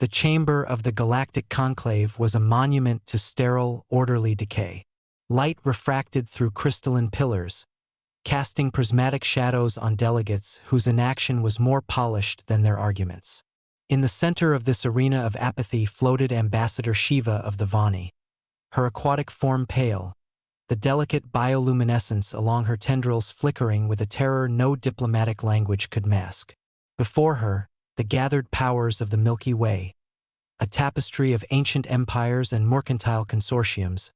The chamber of the galactic conclave was a monument to sterile, orderly decay. Light refracted through crystalline pillars, casting prismatic shadows on delegates whose inaction was more polished than their arguments. In the center of this arena of apathy floated Ambassador Shiva of the Vani, her aquatic form pale, the delicate bioluminescence along her tendrils flickering with a terror no diplomatic language could mask. Before her, the gathered powers of the Milky Way, a tapestry of ancient empires and mercantile consortiums,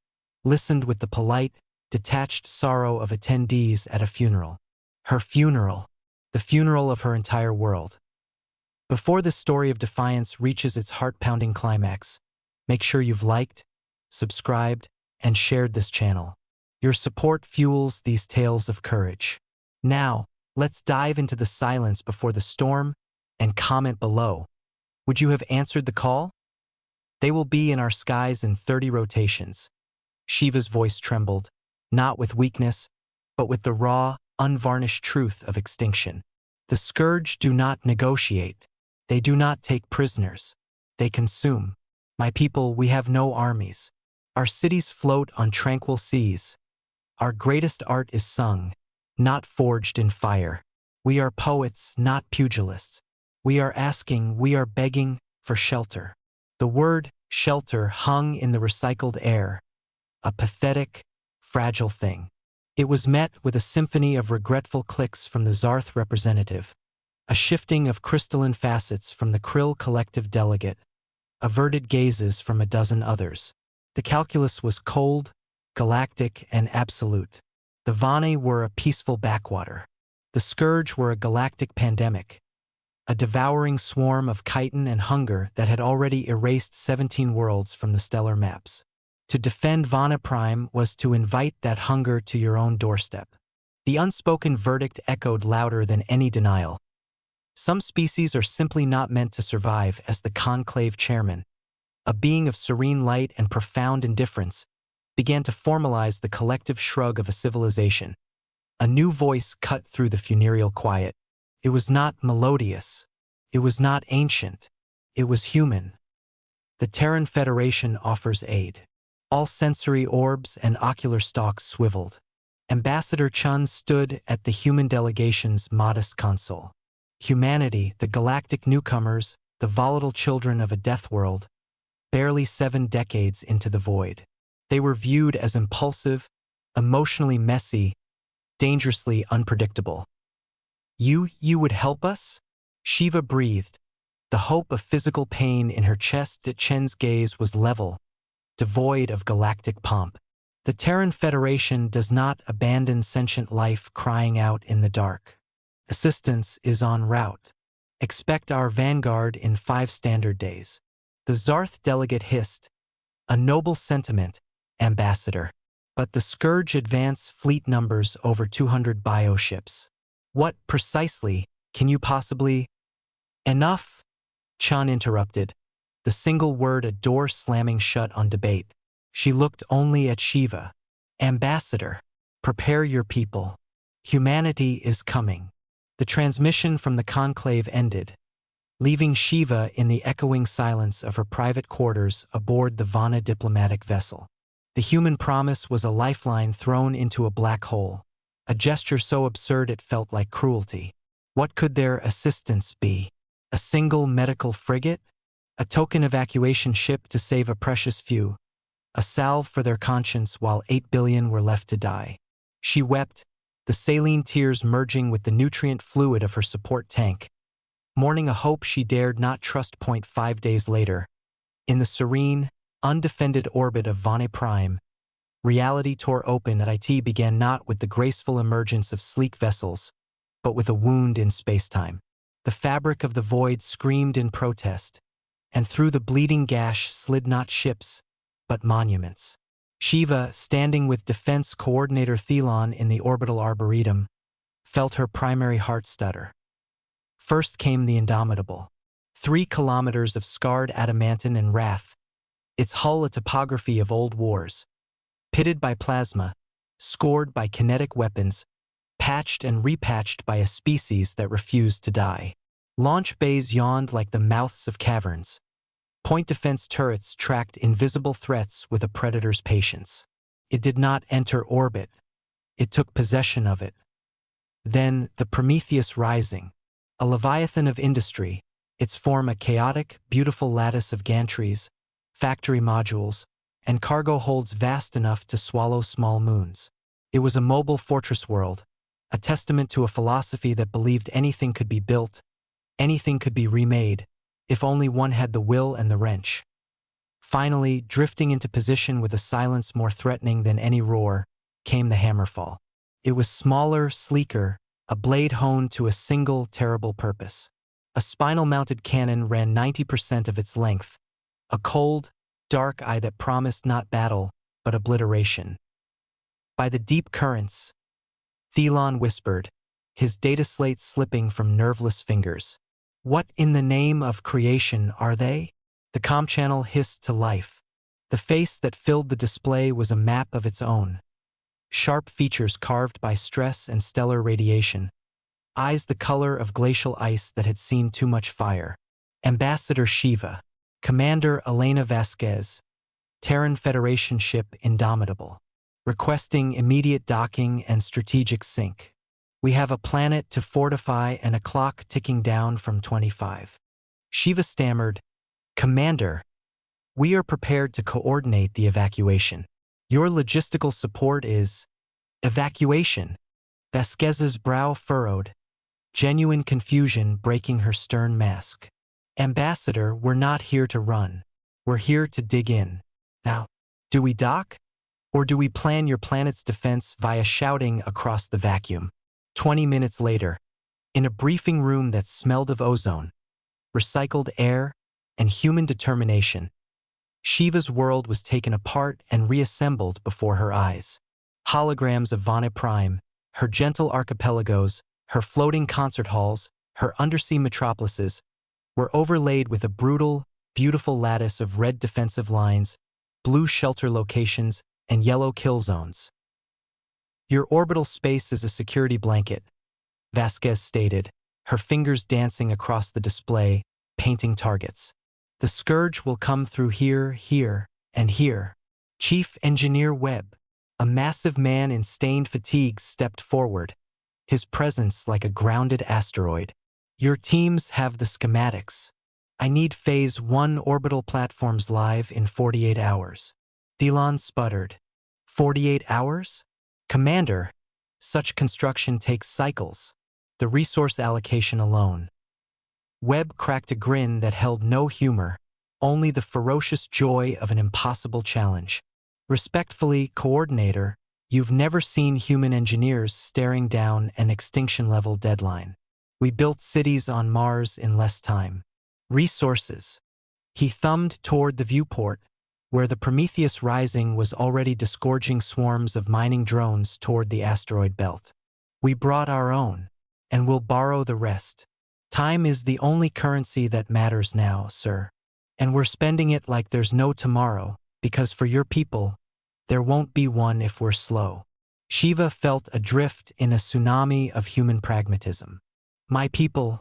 listened with the polite, detached sorrow of attendees at a funeral. Her funeral, the funeral of her entire world. Before this story of defiance reaches its heart-pounding climax, make sure you've liked, subscribed, and shared this channel. Your support fuels these tales of courage. Now, let's dive into the silence before the storm and comment below. Would you have answered the call? They will be in our skies in 30 rotations. Shiva's voice trembled, not with weakness, but with the raw, unvarnished truth of extinction. The scourge do not negotiate. They do not take prisoners. They consume. My people, we have no armies. Our cities float on tranquil seas. Our greatest art is sung, not forged in fire. We are poets, not pugilists. We are asking, we are begging for shelter. The word shelter hung in the recycled air, a pathetic, fragile thing. It was met with a symphony of regretful clicks from the Zarth representative, a shifting of crystalline facets from the Krill collective delegate, averted gazes from a dozen others. The calculus was cold, galactic, and absolute. The Vani were a peaceful backwater. The scourge were a galactic pandemic, a devouring swarm of chitin and hunger that had already erased 17 worlds from the stellar maps. To defend Vana Prime was to invite that hunger to your own doorstep. The unspoken verdict echoed louder than any denial. Some species are simply not meant to survive. As the conclave chairman, a being of serene light and profound indifference, began to formalize the collective shrug of a civilization. A new voice cut through the funereal quiet. It was not melodious. It was not ancient. It was human. The Terran Federation offers aid. All sensory orbs and ocular stalks swiveled. Ambassador Chun stood at the human delegation's modest console. Humanity, the galactic newcomers, the volatile children of a death world, barely 7 decades into the void. They were viewed as impulsive, emotionally messy, dangerously unpredictable. You would help us? Shiva breathed, the hope of physical pain in her chest. Chen's gaze was level, devoid of galactic pomp. The Terran Federation does not abandon sentient life crying out in the dark. Assistance is en route. Expect our vanguard in 5 standard days. The Zarth delegate hissed, a noble sentiment, Ambassador. But the scourge advance fleet numbers over 200 bioships. What precisely can you possibly— Enough, Chan interrupted, the single word a door slamming shut on debate. She looked only at Shiva. Ambassador, prepare your people. Humanity is coming. The transmission from the conclave ended, leaving Shiva in the echoing silence of her private quarters aboard the Vana diplomatic vessel. The human promise was a lifeline thrown into a black hole, a gesture so absurd it felt like cruelty. What could their assistance be? A single medical frigate? A token evacuation ship to save a precious few? A salve for their conscience while 8 billion were left to die? She wept, the saline tears merging with the nutrient fluid of her support tank, mourning a hope she dared not trust. 5 days later, in the serene, undefended orbit of Vane Prime, reality tore open. It began not with the graceful emergence of sleek vessels, but with a wound in spacetime. The fabric of the void screamed in protest, and through the bleeding gash slid not ships, but monuments. Shiva, standing with Defense Coordinator Thelon in the orbital arboretum, felt her primary heart stutter. First came the indomitable. 3 kilometers of scarred adamantine and wrath, its hull a topography of old wars, pitted by plasma, scored by kinetic weapons, patched and repatched by a species that refused to die. Launch bays yawned like the mouths of caverns, Point defense turrets tracked invisible threats with a predator's patience. It did not enter orbit. It took possession of it. Then the Prometheus Rising, a leviathan of industry, its form a chaotic, beautiful lattice of gantries, factory modules, and cargo holds vast enough to swallow small moons. It was a mobile fortress world, a testament to a philosophy that believed anything could be built, anything could be remade, if only one had the will and the wrench. Finally, drifting into position with a silence more threatening than any roar, came the hammerfall. It was smaller, sleeker, a blade honed to a single terrible purpose. A spinal-mounted cannon ran 90% of its length, a cold, dark eye that promised not battle, but obliteration. By the deep currents, Thelon whispered, his data slate slipping from nerveless fingers. What in the name of creation are they? The comm channel hissed to life. The face that filled the display was a map of its own. Sharp features carved by stress and stellar radiation. Eyes the color of glacial ice that had seen too much fire. Ambassador Shiva. Commander Elena Vasquez. Terran Federation ship Indomitable. Requesting immediate docking and strategic sync. We have a planet to fortify and a clock ticking down from 25. Shiva stammered, Commander, we are prepared to coordinate the evacuation. Your logistical support is evacuation. Vasquez's brow furrowed, genuine confusion breaking her stern mask. Ambassador, we're not here to run. We're here to dig in. Now, do we dock? Or do we plan your planet's defense via shouting across the vacuum? 20 minutes later, in a briefing room that smelled of ozone, recycled air, and human determination, Shiva's world was taken apart and reassembled before her eyes. Holograms of Vana Prime, her gentle archipelagos, her floating concert halls, her undersea metropolises, were overlaid with a brutal, beautiful lattice of red defensive lines, blue shelter locations, and yellow kill zones. Your orbital space is a security blanket, Vasquez stated, her fingers dancing across the display, painting targets. The scourge will come through here, here, and here. Chief Engineer Webb, a massive man in stained fatigues, stepped forward, his presence like a grounded asteroid. Your teams have the schematics. I need Phase 1 orbital platforms live in 48 hours. Thelon sputtered. 48 hours? Commander, such construction takes cycles. The resource allocation alone. Webb cracked a grin that held no humor, only the ferocious joy of an impossible challenge. Respectfully, Coordinator, you've never seen human engineers staring down an extinction-level deadline. We built cities on Mars in less time. Resources. He thumbed toward the viewport, where the Prometheus Rising was already disgorging swarms of mining drones toward the asteroid belt. We brought our own, and we'll borrow the rest. Time is the only currency that matters now, sir. And we're spending it like there's no tomorrow, because for your people, there won't be one if we're slow. Shiva felt adrift in a tsunami of human pragmatism. My people,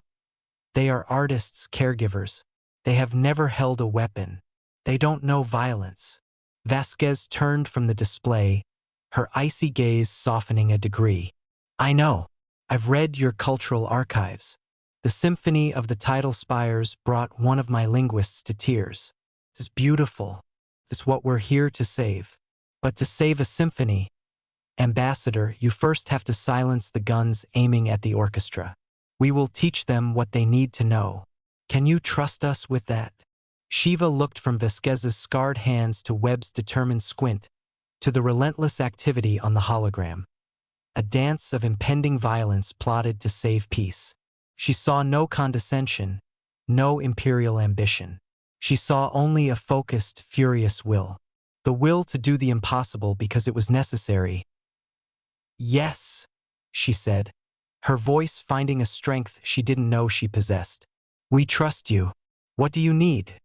they are artists, caregivers. They have never held a weapon. They don't know violence. Vasquez turned from the display, her icy gaze softening a degree. I know. I've read your cultural archives. The symphony of the tidal spires brought one of my linguists to tears. It's beautiful. It's what we're here to save. But to save a symphony, Ambassador, you first have to silence the guns aiming at the orchestra. We will teach them what they need to know. Can you trust us with that? Shiva looked from Vasquez's scarred hands to Webb's determined squint, to the relentless activity on the hologram. A dance of impending violence plotted to save peace. She saw no condescension, no imperial ambition. She saw only a focused, furious will. The will to do the impossible because it was necessary. Yes, she said, her voice finding a strength she didn't know she possessed. We trust you. What do you need?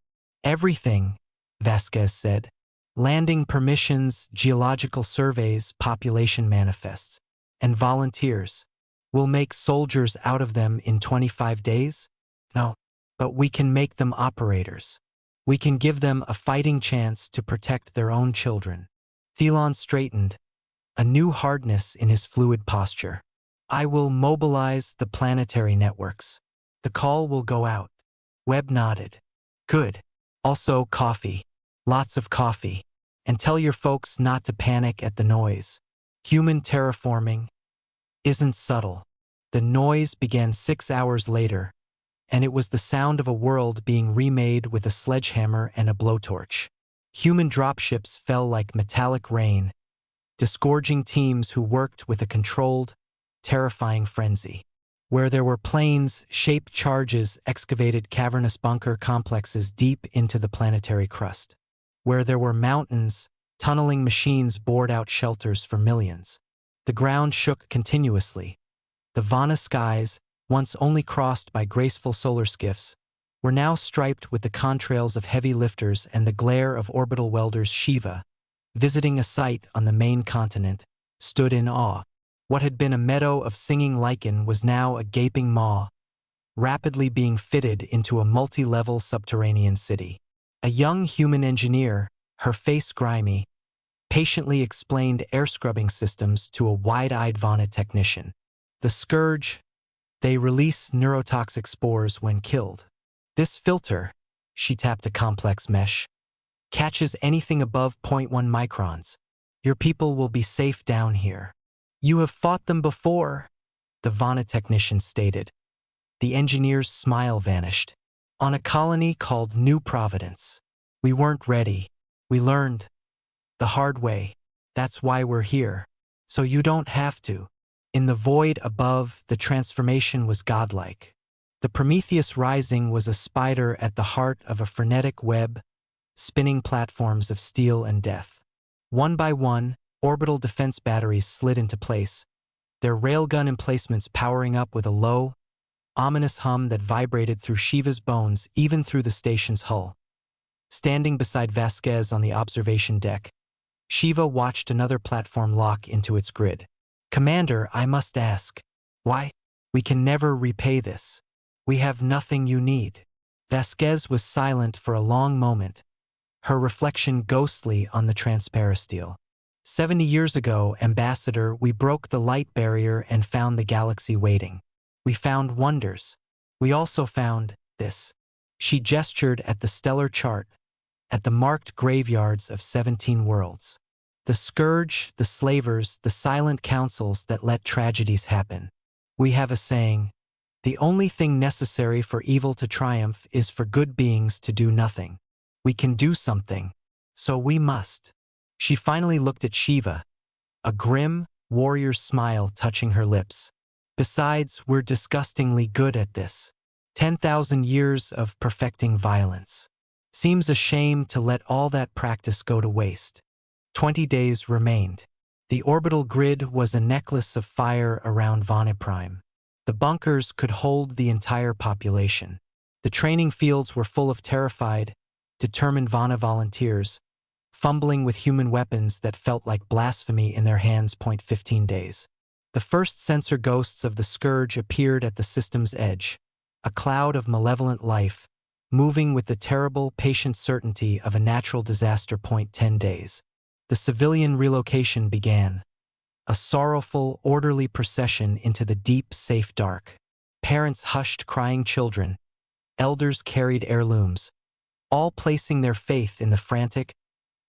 Everything, Vasquez said. Landing permissions, geological surveys, population manifests, and volunteers. We'll make soldiers out of them in 25 days? No, but we can make them operators. We can give them a fighting chance to protect their own children. Thelon straightened, a new hardness in his fluid posture. I will mobilize the planetary networks. The call will go out. Webb nodded. Good. Also coffee. Lots of coffee. And tell your folks not to panic at the noise. Human terraforming isn't subtle. The noise began 6 hours later, and it was the sound of a world being remade with a sledgehammer and a blowtorch. Human dropships fell like metallic rain, disgorging teams who worked with a controlled, terrifying frenzy. Where there were planes-shaped charges excavated cavernous bunker complexes deep into the planetary crust. Where there were mountains, tunneling machines bored out shelters for millions. The ground shook continuously. The Vana skies, once only crossed by graceful solar skiffs, were now striped with the contrails of heavy lifters and the glare of orbital welders. Shiva, visiting a site on the main continent, stood in awe. What had been a meadow of singing lichen was now a gaping maw, rapidly being fitted into a multi-level subterranean city. A young human engineer, her face grimy, patiently explained air-scrubbing systems to a wide-eyed Vana technician. The scourge, they release neurotoxic spores when killed. This filter, she tapped a complex mesh, catches anything above zero point 0.1 microns. Your people will be safe down here. You have fought them before, the Vana technician stated. The engineer's smile vanished. On a colony called New Providence. We weren't ready. We learned the hard way. That's why we're here. So you don't have to. In the void above, the transformation was godlike. The Prometheus Rising was a spider at the heart of a frenetic web, spinning platforms of steel and death. One by one, orbital defense batteries slid into place, their railgun emplacements powering up with a low, ominous hum that vibrated through Shiva's bones, even through the station's hull. Standing beside Vasquez on the observation deck, Shiva watched another platform lock into its grid. Commander, I must ask, why? We can never repay this. We have nothing you need. Vasquez was silent for a long moment, her reflection ghostly on the transparasteel. 70 years ago, Ambassador, we broke the light barrier and found the galaxy waiting. We found wonders. We also found this. She gestured at the stellar chart, at the marked graveyards of 17 worlds. The scourge, the slavers, the silent councils that let tragedies happen. We have a saying, the only thing necessary for evil to triumph is for good beings to do nothing. We can do something, so we must. She finally looked at Shiva, a grim, warrior's smile touching her lips. Besides, we're disgustingly good at this. 10,000 years of perfecting violence. Seems a shame to let all that practice go to waste. 20 days remained. The orbital grid was a necklace of fire around Vana Prime. The bunkers could hold the entire population. The training fields were full of terrified, determined Vana volunteers, fumbling with human weapons that felt like blasphemy in their hands. 15 days. The first sensor ghosts of the scourge appeared at the system's edge, a cloud of malevolent life, moving with the terrible, patient certainty of a natural disaster. 10 days. The civilian relocation began, a sorrowful, orderly procession into the deep, safe dark. Parents hushed crying children, elders carried heirlooms, all placing their faith in the frantic,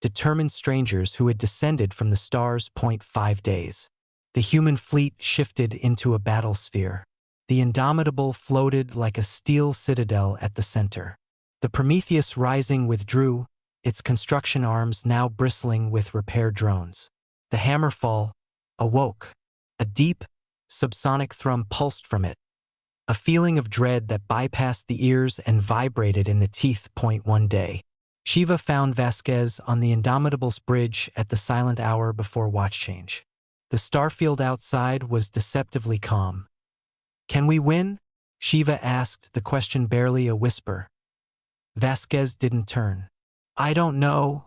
determined strangers who had descended from the stars. 5 days. The human fleet shifted into a battle sphere. The indomitable floated like a steel citadel at the center. The Prometheus Rising withdrew, its construction arms now bristling with repair drones. The Hammerfall awoke. A deep, subsonic thrum pulsed from it, a feeling of dread that bypassed the ears and vibrated in the teeth. 1 day. Shiva found Vasquez on the Indomitable's bridge at the silent hour before watch change. The starfield outside was deceptively calm. Can we win? Shiva asked, the question barely a whisper. Vasquez didn't turn. I don't know,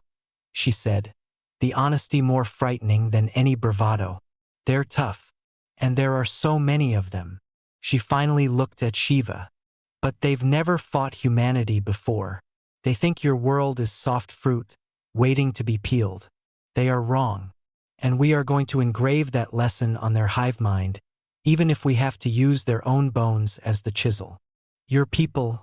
she said, the honesty more frightening than any bravado. They're tough, and there are so many of them. She finally looked at Shiva. But they've never fought humanity before. They think your world is soft fruit, waiting to be peeled. They are wrong. And we are going to engrave that lesson on their hive mind, even if we have to use their own bones as the chisel. Your people,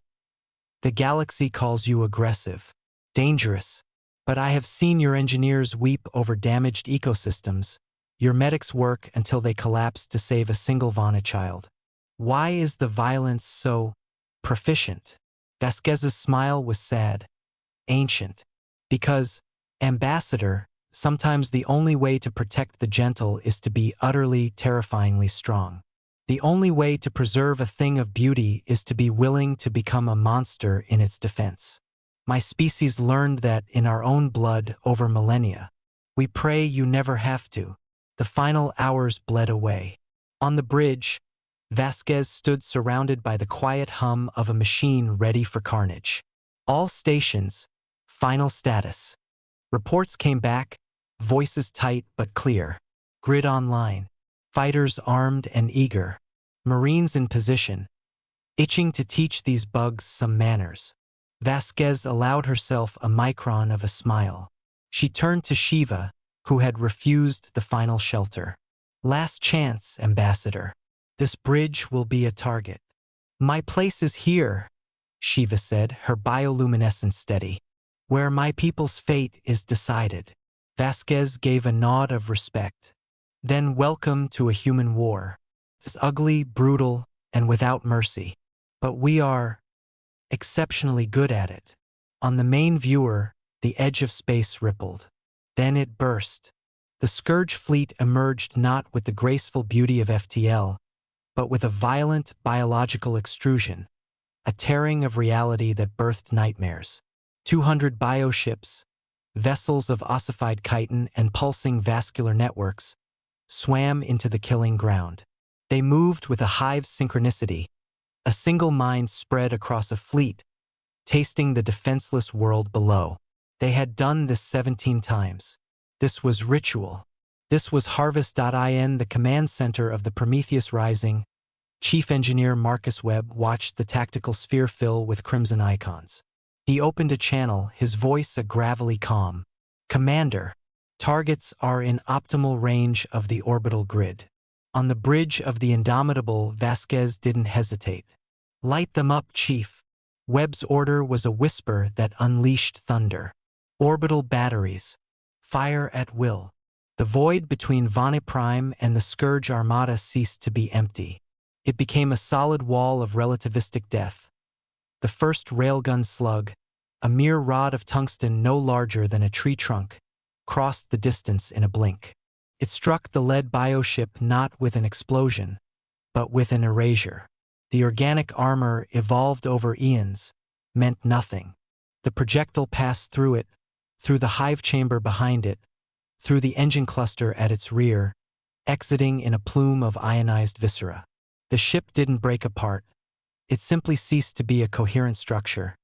the galaxy calls you aggressive, dangerous, but I have seen your engineers weep over damaged ecosystems, your medics work until they collapse to save a single Vana child. Why is the violence so proficient? Vasquez's smile was sad, ancient. Because, Ambassador, sometimes the only way to protect the gentle is to be utterly, terrifyingly strong. The only way to preserve a thing of beauty is to be willing to become a monster in its defense. My species learned that in our own blood over millennia. We pray you never have to. The final hours bled away. On the bridge, Vasquez stood surrounded by the quiet hum of a machine ready for carnage. All stations, final status. Reports came back, voices tight but clear. Grid online. Fighters armed and eager. Marines in position, itching to teach these bugs some manners. Vasquez allowed herself a micron of a smile. She turned to Shiva, who had refused the final shelter. Last chance, Ambassador. This bridge will be a target. My place is here, Shiva said, her bioluminescence steady. Where my people's fate is decided. Vasquez gave a nod of respect. Then welcome to a human war. It's ugly, brutal, and without mercy. But we are exceptionally good at it. On the main viewer, the edge of space rippled. Then it burst. The Scourge fleet emerged not with the graceful beauty of FTL, but with a violent biological extrusion, a tearing of reality that birthed nightmares. 200 bioships, vessels of ossified chitin and pulsing vascular networks, swam into the killing ground. They moved with a hive's synchronicity, a single mind spread across a fleet, tasting the defenseless world below. They had done this 17 times. This was ritual. This was Harvest.in, the command center of the Prometheus Rising. Chief Engineer Marcus Webb watched the tactical sphere fill with crimson icons. He opened a channel, his voice a gravelly calm. Commander, targets are in optimal range of the orbital grid. On the bridge of the indomitable, Vasquez didn't hesitate. Light them up, Chief. Webb's order was a whisper that unleashed thunder. Orbital batteries. Fire at will. The void between Vana Prime and the Scourge Armada ceased to be empty. It became a solid wall of relativistic death. The first railgun slug, a mere rod of tungsten no larger than a tree trunk, crossed the distance in a blink. It struck the lead bioship not with an explosion, but with an erasure. The organic armor evolved over eons, meant nothing. The projectile passed through it, through the hive chamber behind it, through the engine cluster at its rear, exiting in a plume of ionized viscera. The ship didn't break apart. It simply ceased to be a coherent structure.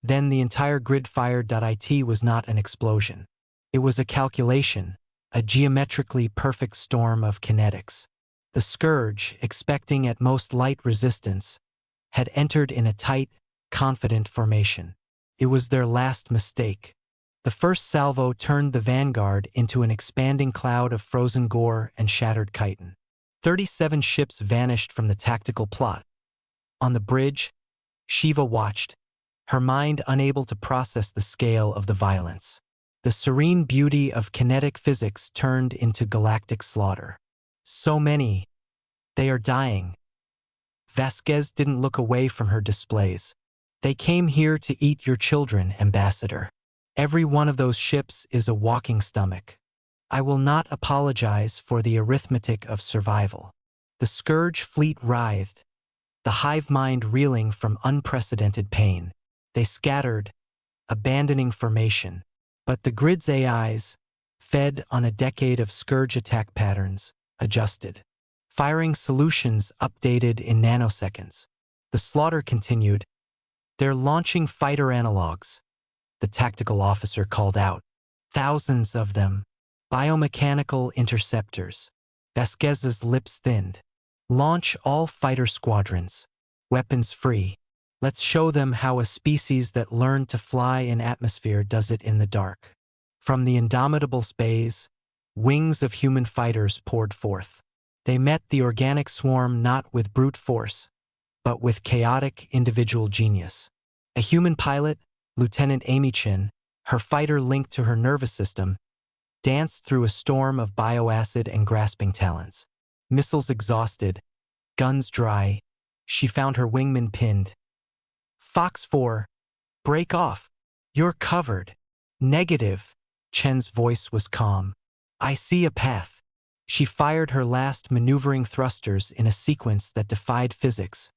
Then the entire grid fire.it was not an explosion. It was a calculation, a geometrically perfect storm of kinetics. The Scourge, expecting at most light resistance, had entered in a tight, confident formation. It was their last mistake. The first salvo turned the vanguard into an expanding cloud of frozen gore and shattered chitin. 37 ships vanished from the tactical plot. On the bridge, Shiva watched, her mind unable to process the scale of the violence. The serene beauty of kinetic physics turned into galactic slaughter. So many. They are dying. Vasquez didn't look away from her displays. They came here to eat your children, Ambassador. Every one of those ships is a walking stomach. I will not apologize for the arithmetic of survival. The Scourge fleet writhed, the hive mind reeling from unprecedented pain. They scattered, abandoning formation. But the grid's AIs, fed on a decade of Scourge attack patterns, adjusted. Firing solutions updated in nanoseconds. The slaughter continued. They're launching fighter analogs, the tactical officer called out. Thousands of them. Biomechanical interceptors. Vasquez's lips thinned. Launch all fighter squadrons. Weapons free. Let's show them how a species that learned to fly in atmosphere does it in the dark. From the indomitable space, wings of human fighters poured forth. They met the organic swarm not with brute force, but with chaotic individual genius. A human pilot, Lieutenant Amy Chin, her fighter linked to her nervous system, danced through a storm of bioacid and grasping talons. Missiles exhausted, guns dry, she found her wingman pinned. Fox 4, break off. You're covered. Negative. Chen's voice was calm. I see a path. She fired her last maneuvering thrusters in a sequence that defied physics,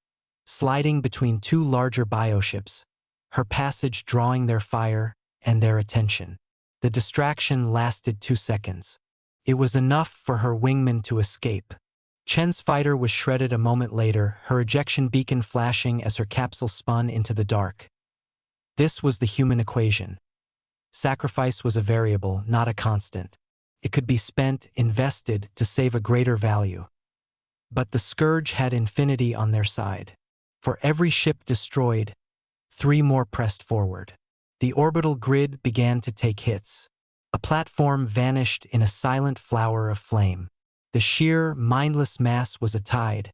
sliding between two larger bioships, her passage drawing their fire and their attention. The distraction lasted 2 seconds. It was enough for her wingman to escape. Chen's fighter was shredded a moment later, her ejection beacon flashing as her capsule spun into the dark. This was the human equation. Sacrifice was a variable, not a constant. It could be spent, invested, to save a greater value. But the Scourge had infinity on their side. For every ship destroyed, 3 more pressed forward. The orbital grid began to take hits. A platform vanished in a silent flower of flame. The sheer, mindless mass was a tide,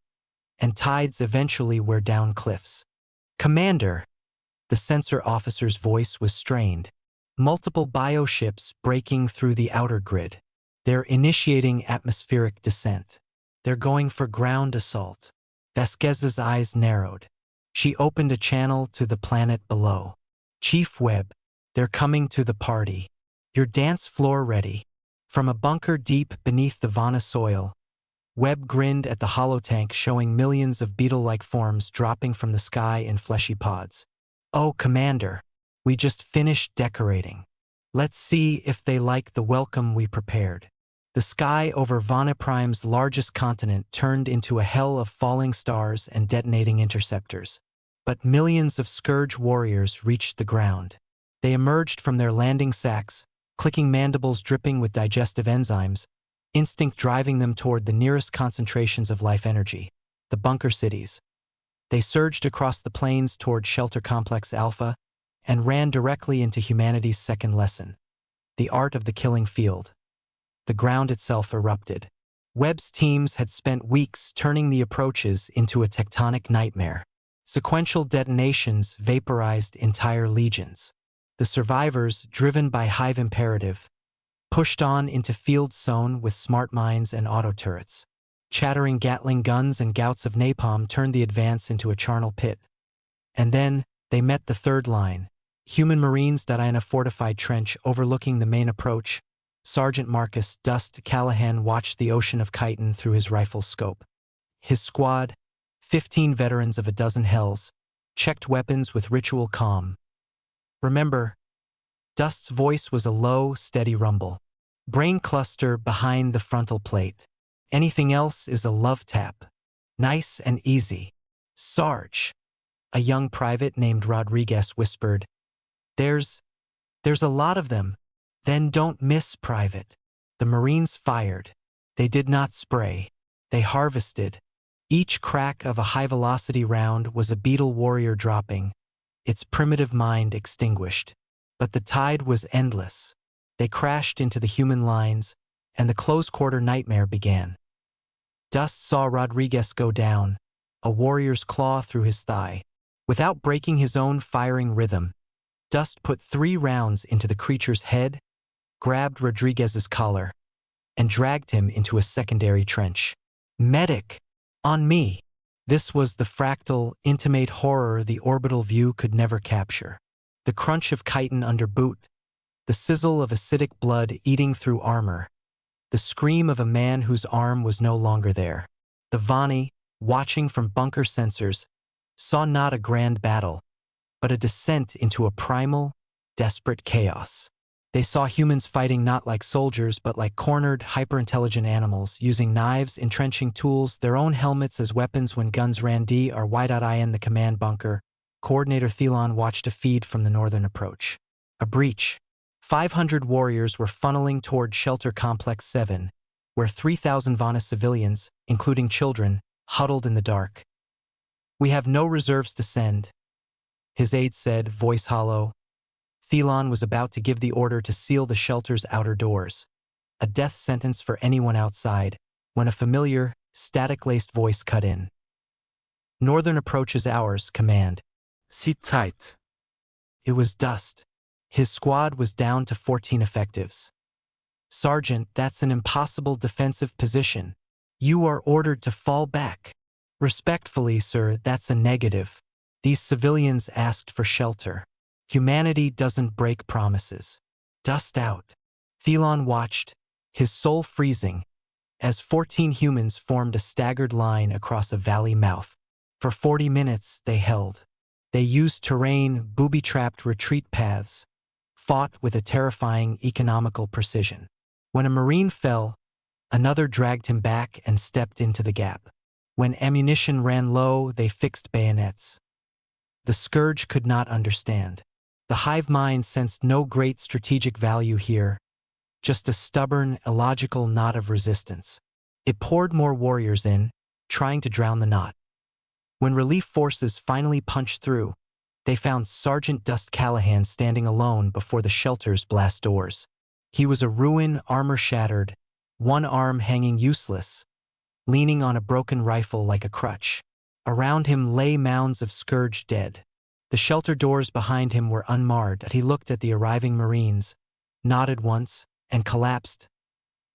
and tides eventually wear down cliffs. Commander! The sensor officer's voice was strained. Multiple bioships breaking through the outer grid. They're initiating atmospheric descent. They're going for ground assault. Vasquez's eyes narrowed. She opened a channel to the planet below. Chief Webb, they're coming to the party. Your dance floor ready. From a bunker deep beneath the Vana soil, Webb grinned at the holotank showing millions of beetle-like forms dropping from the sky in fleshy pods. Oh, Commander, we just finished decorating. Let's see if they like the welcome we prepared. The sky over Vana Prime's largest continent turned into a hell of falling stars and detonating interceptors. But millions of Scourge warriors reached the ground. They emerged from their landing sacks, clicking mandibles dripping with digestive enzymes, instinct driving them toward the nearest concentrations of life energy, the bunker cities. They surged across the plains toward Shelter Complex Alpha and ran directly into humanity's second lesson, the art of the killing field. The ground itself erupted. Webb's teams had spent weeks turning the approaches into a tectonic nightmare. Sequential detonations vaporized entire legions. The survivors, driven by hive imperative, pushed on into field sown with smart mines and auto turrets. Chattering Gatling guns and gouts of napalm turned the advance into a charnel pit. And then they met the third line. Human Marines in a fortified trench overlooking the main approach. Sergeant Marcus Dust Callahan watched the ocean of chitin through his rifle's scope. His squad, 15 veterans of a dozen hells, checked weapons with ritual calm. Remember, Dust's voice was a low, steady rumble. Brain cluster behind the frontal plate. Anything else is a love tap. Nice and easy. Sarge, a young private named Rodriguez whispered. There's a lot of them. Then don't miss, Private. The Marines fired. They did not spray. They harvested. Each crack of a high-velocity round was a beetle warrior dropping, its primitive mind extinguished. But the tide was endless. They crashed into the human lines, and the close-quarter nightmare began. Dust saw Rodriguez go down, a warrior's claw through his thigh. Without breaking his own firing rhythm, Dust put 3 rounds into the creature's head, grabbed Rodriguez's collar, and dragged him into a secondary trench. Medic! On me! This was the fractal, intimate horror the orbital view could never capture. The crunch of chitin under boot, the sizzle of acidic blood eating through armor, the scream of a man whose arm was no longer there. The Vani, watching from bunker sensors, saw not a grand battle, but a descent into a primal, desperate chaos. They saw humans fighting not like soldiers but like cornered, hyper-intelligent animals, using knives, entrenching tools, their own helmets as weapons when guns ran D-R-Y.I in the command bunker. Coordinator Thelon watched a feed from the northern approach. A breach. 500 warriors were funneling toward Shelter Complex 7, where 3,000 Vana civilians, including children, huddled in the dark. We have no reserves to send. his aide said, voice hollow. Thelon was about to give the order to seal the shelter's outer doors, a death sentence for anyone outside, when a familiar, static-laced voice cut in. Northern approaches ours, command. Sit tight. It was Dust. His squad was down to 14 effectives. Sergeant, that's an impossible defensive position. You are ordered to fall back. Respectfully, sir, that's a negative. These civilians asked for shelter. Humanity doesn't break promises. Dust out. Thelon watched, his soul freezing, as 14 humans formed a staggered line across a valley mouth. For 40 minutes, they held. They used terrain, booby-trapped retreat paths, fought with a terrifying economical precision. When a Marine fell, another dragged him back and stepped into the gap. When ammunition ran low, they fixed bayonets. The Scourge could not understand. The hive mind sensed no great strategic value here, just a stubborn, illogical knot of resistance. It poured more warriors in, trying to drown the knot. When relief forces finally punched through, they found Sergeant Dust Callahan standing alone before the shelter's blast doors. He was a ruin, armor shattered, one arm hanging useless, leaning on a broken rifle like a crutch. Around him lay mounds of Scourge dead. The shelter doors behind him were unmarred. He looked at the arriving Marines, nodded once, and collapsed.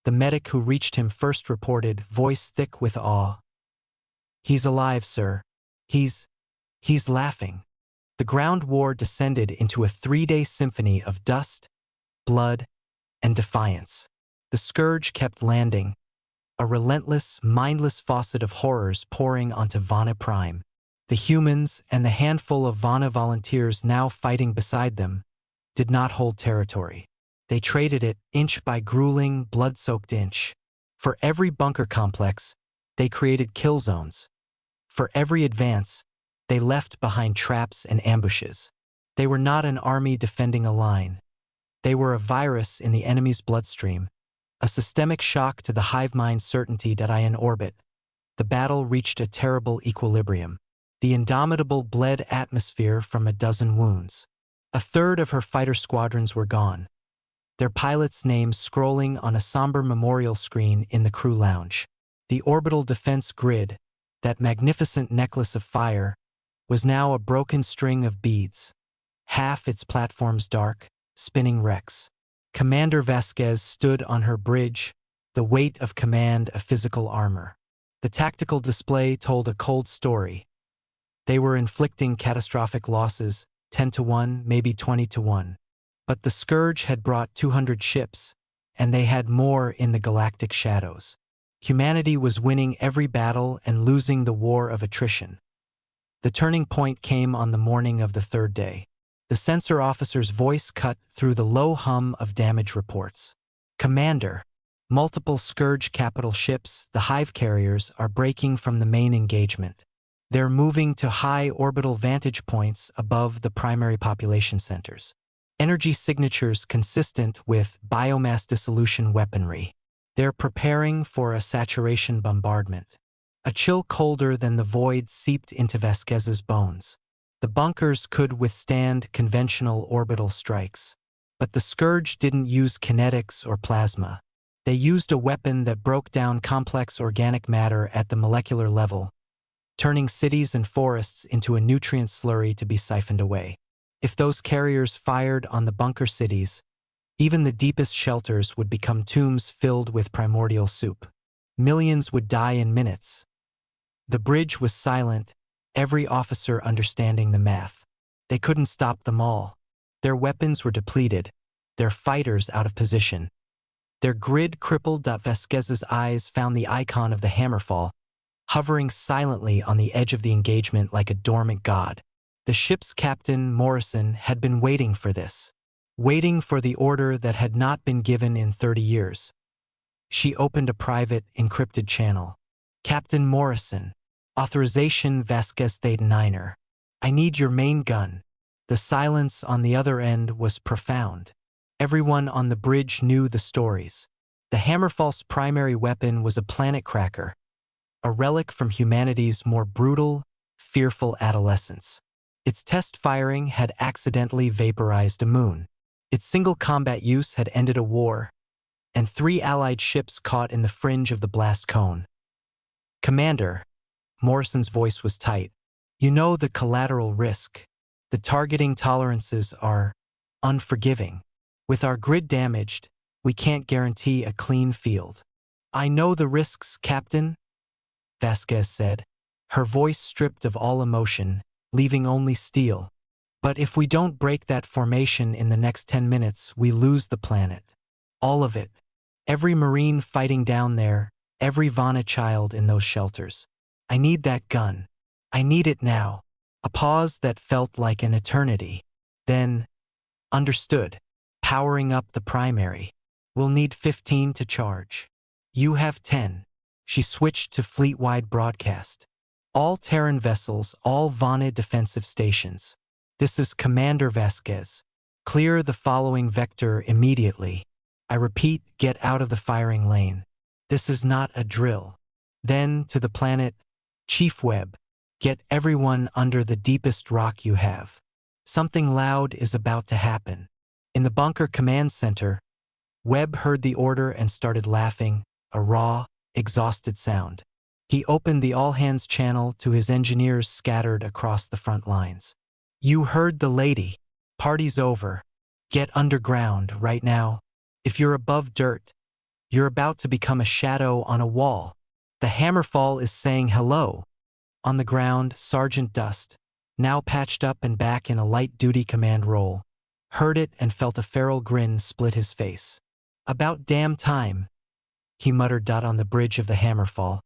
The medic who reached him first reported, voice thick with awe. He's alive, sir. He's laughing. The ground war descended into a 3-day symphony of dust, blood, and defiance. The Scourge kept landing, a relentless, mindless faucet of horrors pouring onto Vana Prime. The humans and the handful of Vana volunteers now fighting beside them did not hold territory. They traded it inch by grueling, blood-soaked inch. For every bunker complex, they created kill zones. For every advance, they left behind traps and ambushes. They were not an army defending a line. They were a virus in the enemy's bloodstream, a systemic shock to the hive mind's certainty that I in orbit. The battle reached a terrible equilibrium. The indomitable bled atmosphere from a dozen wounds. A third of her fighter squadrons were gone, their pilots' names scrolling on a somber memorial screen in the crew lounge. The orbital defense grid, that magnificent necklace of fire, was now a broken string of beads, half its platforms dark, spinning wrecks. Commander Vasquez stood on her bridge, the weight of command a physical armor. The tactical display told a cold story. They were inflicting catastrophic losses, 10-1, maybe 20-1. But the Scourge had brought 200 ships, and they had more in the galactic shadows. Humanity was winning every battle and losing the war of attrition. The turning point came on the morning of the third day. The sensor officer's voice cut through the low hum of damage reports. Commander, multiple Scourge capital ships, the hive carriers, are breaking from the main engagement. They're moving to high orbital vantage points above the primary population centers. Energy signatures consistent with biomass dissolution weaponry. They're preparing for a saturation bombardment. A chill colder than the void seeped into Vasquez's bones. The bunkers could withstand conventional orbital strikes. But the Scourge didn't use kinetics or plasma. They used a weapon that broke down complex organic matter at the molecular level, turning cities and forests into a nutrient slurry to be siphoned away. If those carriers fired on the bunker cities, even the deepest shelters would become tombs filled with primordial soup. Millions would die in minutes. The bridge was silent, every officer understanding the math. They couldn't stop them all. Their weapons were depleted, their fighters out of position. Their grid crippled. Vasquez's eyes found the icon of the Hammerfall, hovering silently on the edge of the engagement like a dormant god. The ship's captain, Morrison, had been waiting for this, waiting for the order that had not been given in 30 years. She opened a private, encrypted channel. Captain Morrison, authorization Vasquez Thadeniner. I need your main gun. The silence on the other end was profound. Everyone on the bridge knew the stories. The Hammerfall's primary weapon was a planet cracker, a relic from humanity's more brutal, fearful adolescence. Its test firing had accidentally vaporized a moon. Its single combat use had ended a war, and 3 Allied ships caught in the fringe of the blast cone. "Commander," Morrison's voice was tight, "you know the collateral risk. The targeting tolerances are unforgiving. With our grid damaged, we can't guarantee a clean field." "I know the risks, Captain," Vasquez said, her voice stripped of all emotion, leaving only steel. "But if we don't break that formation in the next 10 minutes, we lose the planet. All of it. Every Marine fighting down there, every Vana child in those shelters. I need that gun. I need it now." A pause that felt like an eternity. Then, "Understood. Powering up the primary. We'll need 15 to charge. You have 10. She switched to fleet-wide broadcast. "All Terran vessels, all Vana defensive stations. This is Commander Vasquez. Clear the following vector immediately. I repeat, get out of the firing lane. This is not a drill." Then, to the planet, "Chief Webb, get everyone under the deepest rock you have. Something loud is about to happen." In the bunker command center, Webb heard the order and started laughing, a raw, exhausted sound. He opened the all-hands channel to his engineers scattered across the front lines. "You heard the lady. Party's over. Get underground right now. If you're above dirt, you're about to become a shadow on a wall. The Hammerfall is saying hello." On the ground, Sergeant Dust, now patched up and back in a light-duty command role, heard it and felt a feral grin split his face. "About damn time," he muttered. On the bridge of the Hammerfall,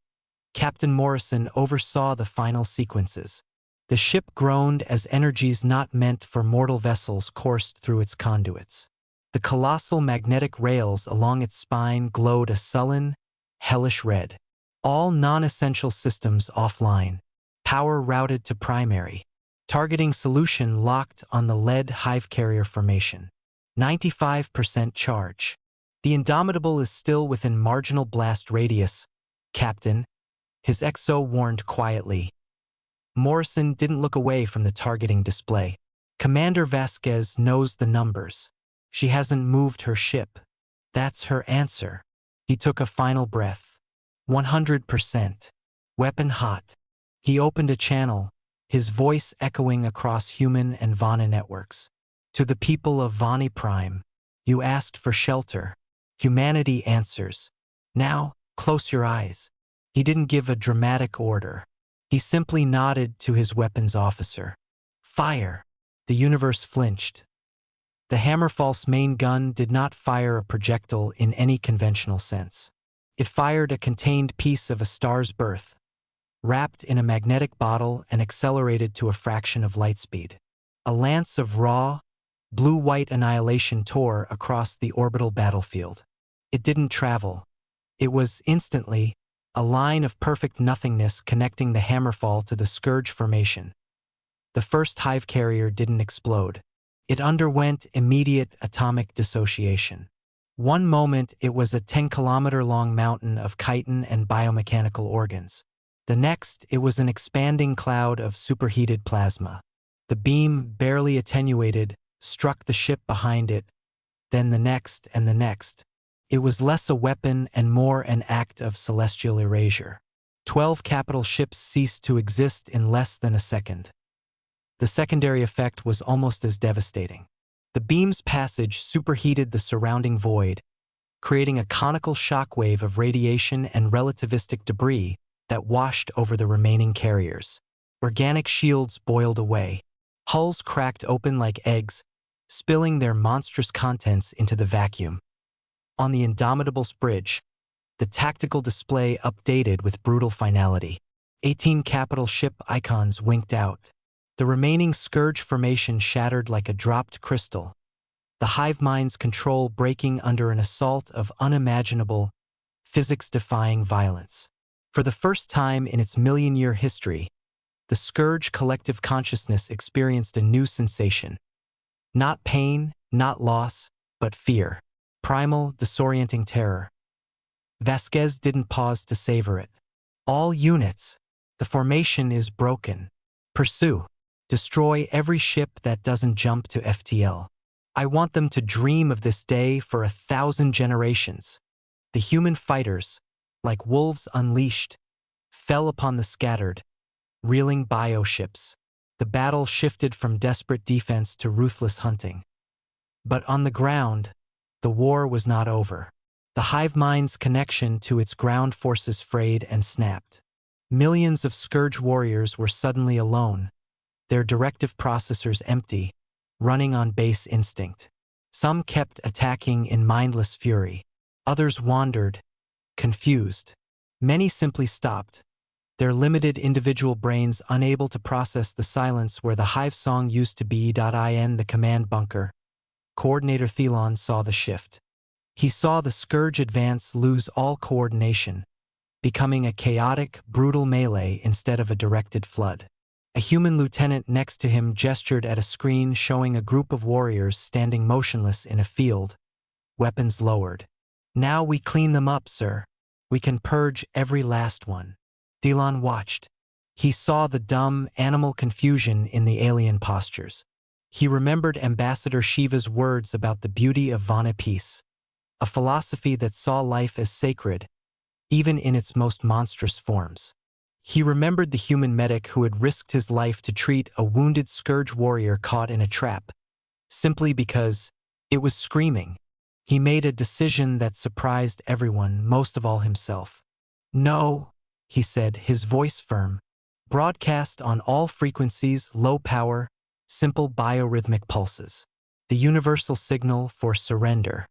Captain Morrison oversaw the final sequences. The ship groaned as energies not meant for mortal vessels coursed through its conduits. The colossal magnetic rails along its spine glowed a sullen, hellish red. All non-essential systems offline. Power routed to primary. Targeting solution locked on the lead hive carrier formation. 95% charge. "The Indomitable is still within marginal blast radius, Captain," his XO warned quietly. Morrison didn't look away from the targeting display. "Commander Vasquez knows the numbers. She hasn't moved her ship. That's her answer." He took a final breath. 100%. Weapon hot. He opened a channel, his voice echoing across human and Vana networks. "To the people of Vani Prime, you asked for shelter. Humanity answers. Now, close your eyes." He didn't give a dramatic order. He simply nodded to his weapons officer. "Fire." The universe flinched. The Hammerfall's main gun did not fire a projectile in any conventional sense. It fired a contained piece of a star's birth, wrapped in a magnetic bottle and accelerated to a fraction of light speed. A lance of raw, blue-white annihilation tore across the orbital battlefield. It didn't travel. It was instantly a line of perfect nothingness connecting the Hammerfall to the Scourge formation. The first hive carrier didn't explode. It underwent immediate atomic dissociation. One moment it was a 10-kilometer-long mountain of chitin and biomechanical organs. The next it was an expanding cloud of superheated plasma. The beam, barely attenuated, struck the ship behind it, then the next and the next. It was less a weapon and more an act of celestial erasure. 12 capital ships ceased to exist in less than a second. The secondary effect was almost as devastating. The beam's passage superheated the surrounding void, creating a conical shockwave of radiation and relativistic debris that washed over the remaining carriers. Organic shields boiled away. Hulls cracked open like eggs, spilling their monstrous contents into the vacuum. On the Indomitable's bridge, the tactical display updated with brutal finality. 18 capital ship icons winked out. The remaining Scourge formation shattered like a dropped crystal, the hive mind's control breaking under an assault of unimaginable, physics-defying violence. For the first time in its million-year history, the Scourge collective consciousness experienced a new sensation. Not pain, not loss, but fear. Primal, disorienting terror. Vasquez didn't pause to savor it. "All units, the formation is broken. Pursue." Destroy every ship that doesn't jump to FTL. I want them to dream of this day for 1,000 generations. The human fighters, like wolves unleashed, fell upon the scattered, reeling bioships. The battle shifted from desperate defense to ruthless hunting. But on the ground, the war was not over. The hive mind's connection to its ground forces frayed and snapped. Millions of Scourge warriors were suddenly alone, their directive processors empty, running on base instinct. Some kept attacking in mindless fury. Others wandered, confused. Many simply stopped, their limited individual brains unable to process the silence where the hive song used to be. In the command bunker, Coordinator Thelon saw the shift. He saw the Scourge advance lose all coordination, becoming a chaotic, brutal melee instead of a directed flood. A human lieutenant next to him gestured at a screen showing a group of warriors standing motionless in a field, weapons lowered. Now we clean them up, sir. We can purge every last one. Thelon watched. He saw the dumb, animal confusion in the alien postures. He remembered Ambassador Shiva's words about the beauty of Vana peace, a philosophy that saw life as sacred, even in its most monstrous forms. He remembered the human medic who had risked his life to treat a wounded Scourge warrior caught in a trap, simply because it was screaming. He made a decision that surprised everyone, most of all himself. No, he said, his voice firm. Broadcast on all frequencies, low power, simple biorhythmic pulses. The universal signal for surrender.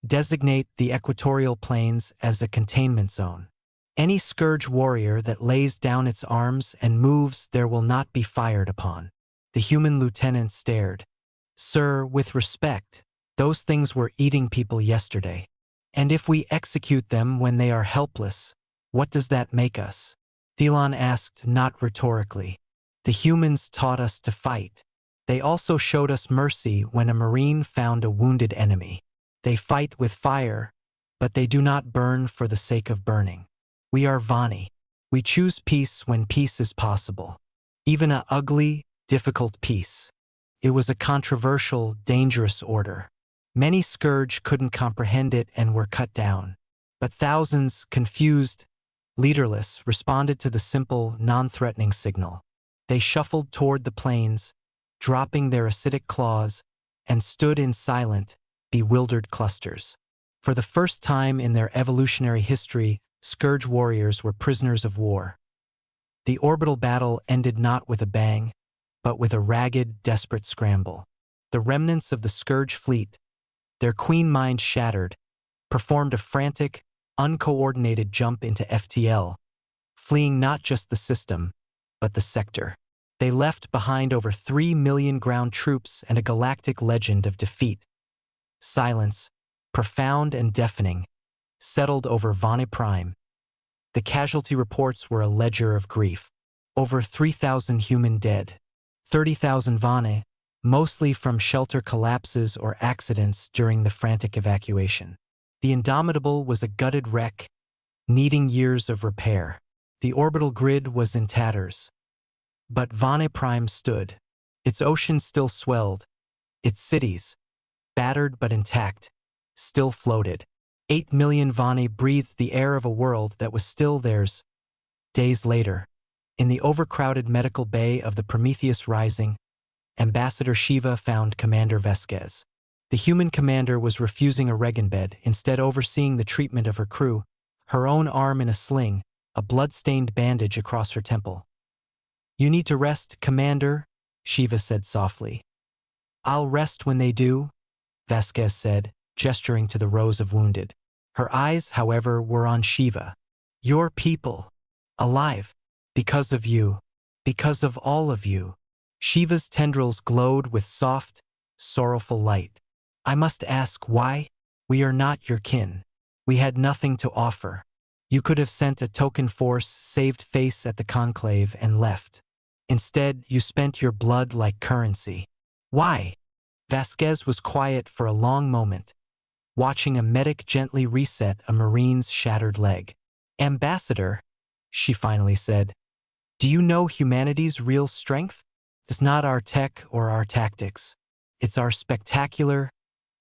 Designate the equatorial plains as a containment zone. Any Scourge warrior that lays down its arms and moves there will not be fired upon. The human lieutenant stared. Sir, with respect, those things were eating people yesterday. And if we execute them when they are helpless, what does that make us? Thelon asked, not rhetorically. The humans taught us to fight. They also showed us mercy when a Marine found a wounded enemy. They fight with fire, but they do not burn for the sake of burning. We are Vani. We choose peace when peace is possible. Even an ugly, difficult peace. It was a controversial, dangerous order. Many Scourge couldn't comprehend it and were cut down. But thousands, confused, leaderless, responded to the simple, non-threatening signal. They shuffled toward the plains, dropping their acidic claws, and stood in silent, bewildered clusters. For the first time in their evolutionary history, Scourge warriors were prisoners of war. The orbital battle ended not with a bang, but with a ragged, desperate scramble. The remnants of the Scourge fleet, their queen mind shattered, performed a frantic, uncoordinated jump into FTL, fleeing not just the system, but the sector. They left behind over 3 million ground troops and a galactic legend of defeat. Silence, profound and deafening, settled over Vani Prime. The casualty reports were a ledger of grief. Over 3,000 human dead, 30,000 Vani, mostly from shelter collapses or accidents during the frantic evacuation. The Indomitable was a gutted wreck, needing years of repair. The orbital grid was in tatters. But Vani Prime stood. Its oceans still swelled. Its cities, battered but intact, still floated. 8 million Vani breathed the air of a world that was still theirs. Days later, in the overcrowded medical bay of the Prometheus Rising, Ambassador Shiva found Commander Vasquez. The human commander was refusing a Regan bed, instead overseeing the treatment of her crew, her own arm in a sling, a blood-stained bandage across her temple. You need to rest, Commander, Shiva said softly. I'll rest when they do, Vasquez said, gesturing to the rows of wounded. Her eyes, however, were on Shiva. Your people, alive, because of you, because of all of you. Shiva's tendrils glowed with soft, sorrowful light. I must ask why? We are not your kin. We had nothing to offer. You could have sent a token force, saved face at the conclave, and left. Instead, you spent your blood like currency. Why? Vasquez was quiet for a long moment, watching a medic gently reset a Marine's shattered leg. Ambassador, she finally said, do you know humanity's real strength? It's not our tech or our tactics. It's our spectacular,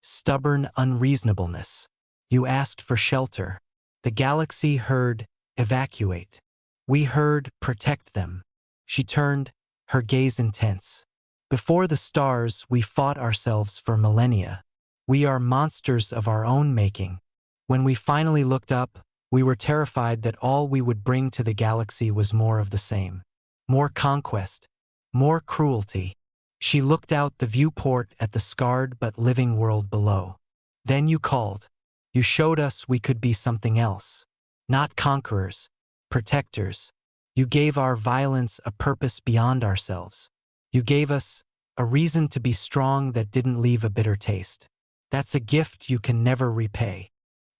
stubborn unreasonableness. You asked for shelter. The galaxy heard, evacuate. We heard, protect them. She turned, her gaze intense. Before the stars, we fought ourselves for millennia. We are monsters of our own making. When we finally looked up, we were terrified that all we would bring to the galaxy was more of the same. More conquest. More cruelty. She looked out the viewport at the scarred but living world below. Then you called. You showed us we could be something else. Not conquerors, protectors. You gave our violence a purpose beyond ourselves. You gave us a reason to be strong that didn't leave a bitter taste. That's a gift you can never repay.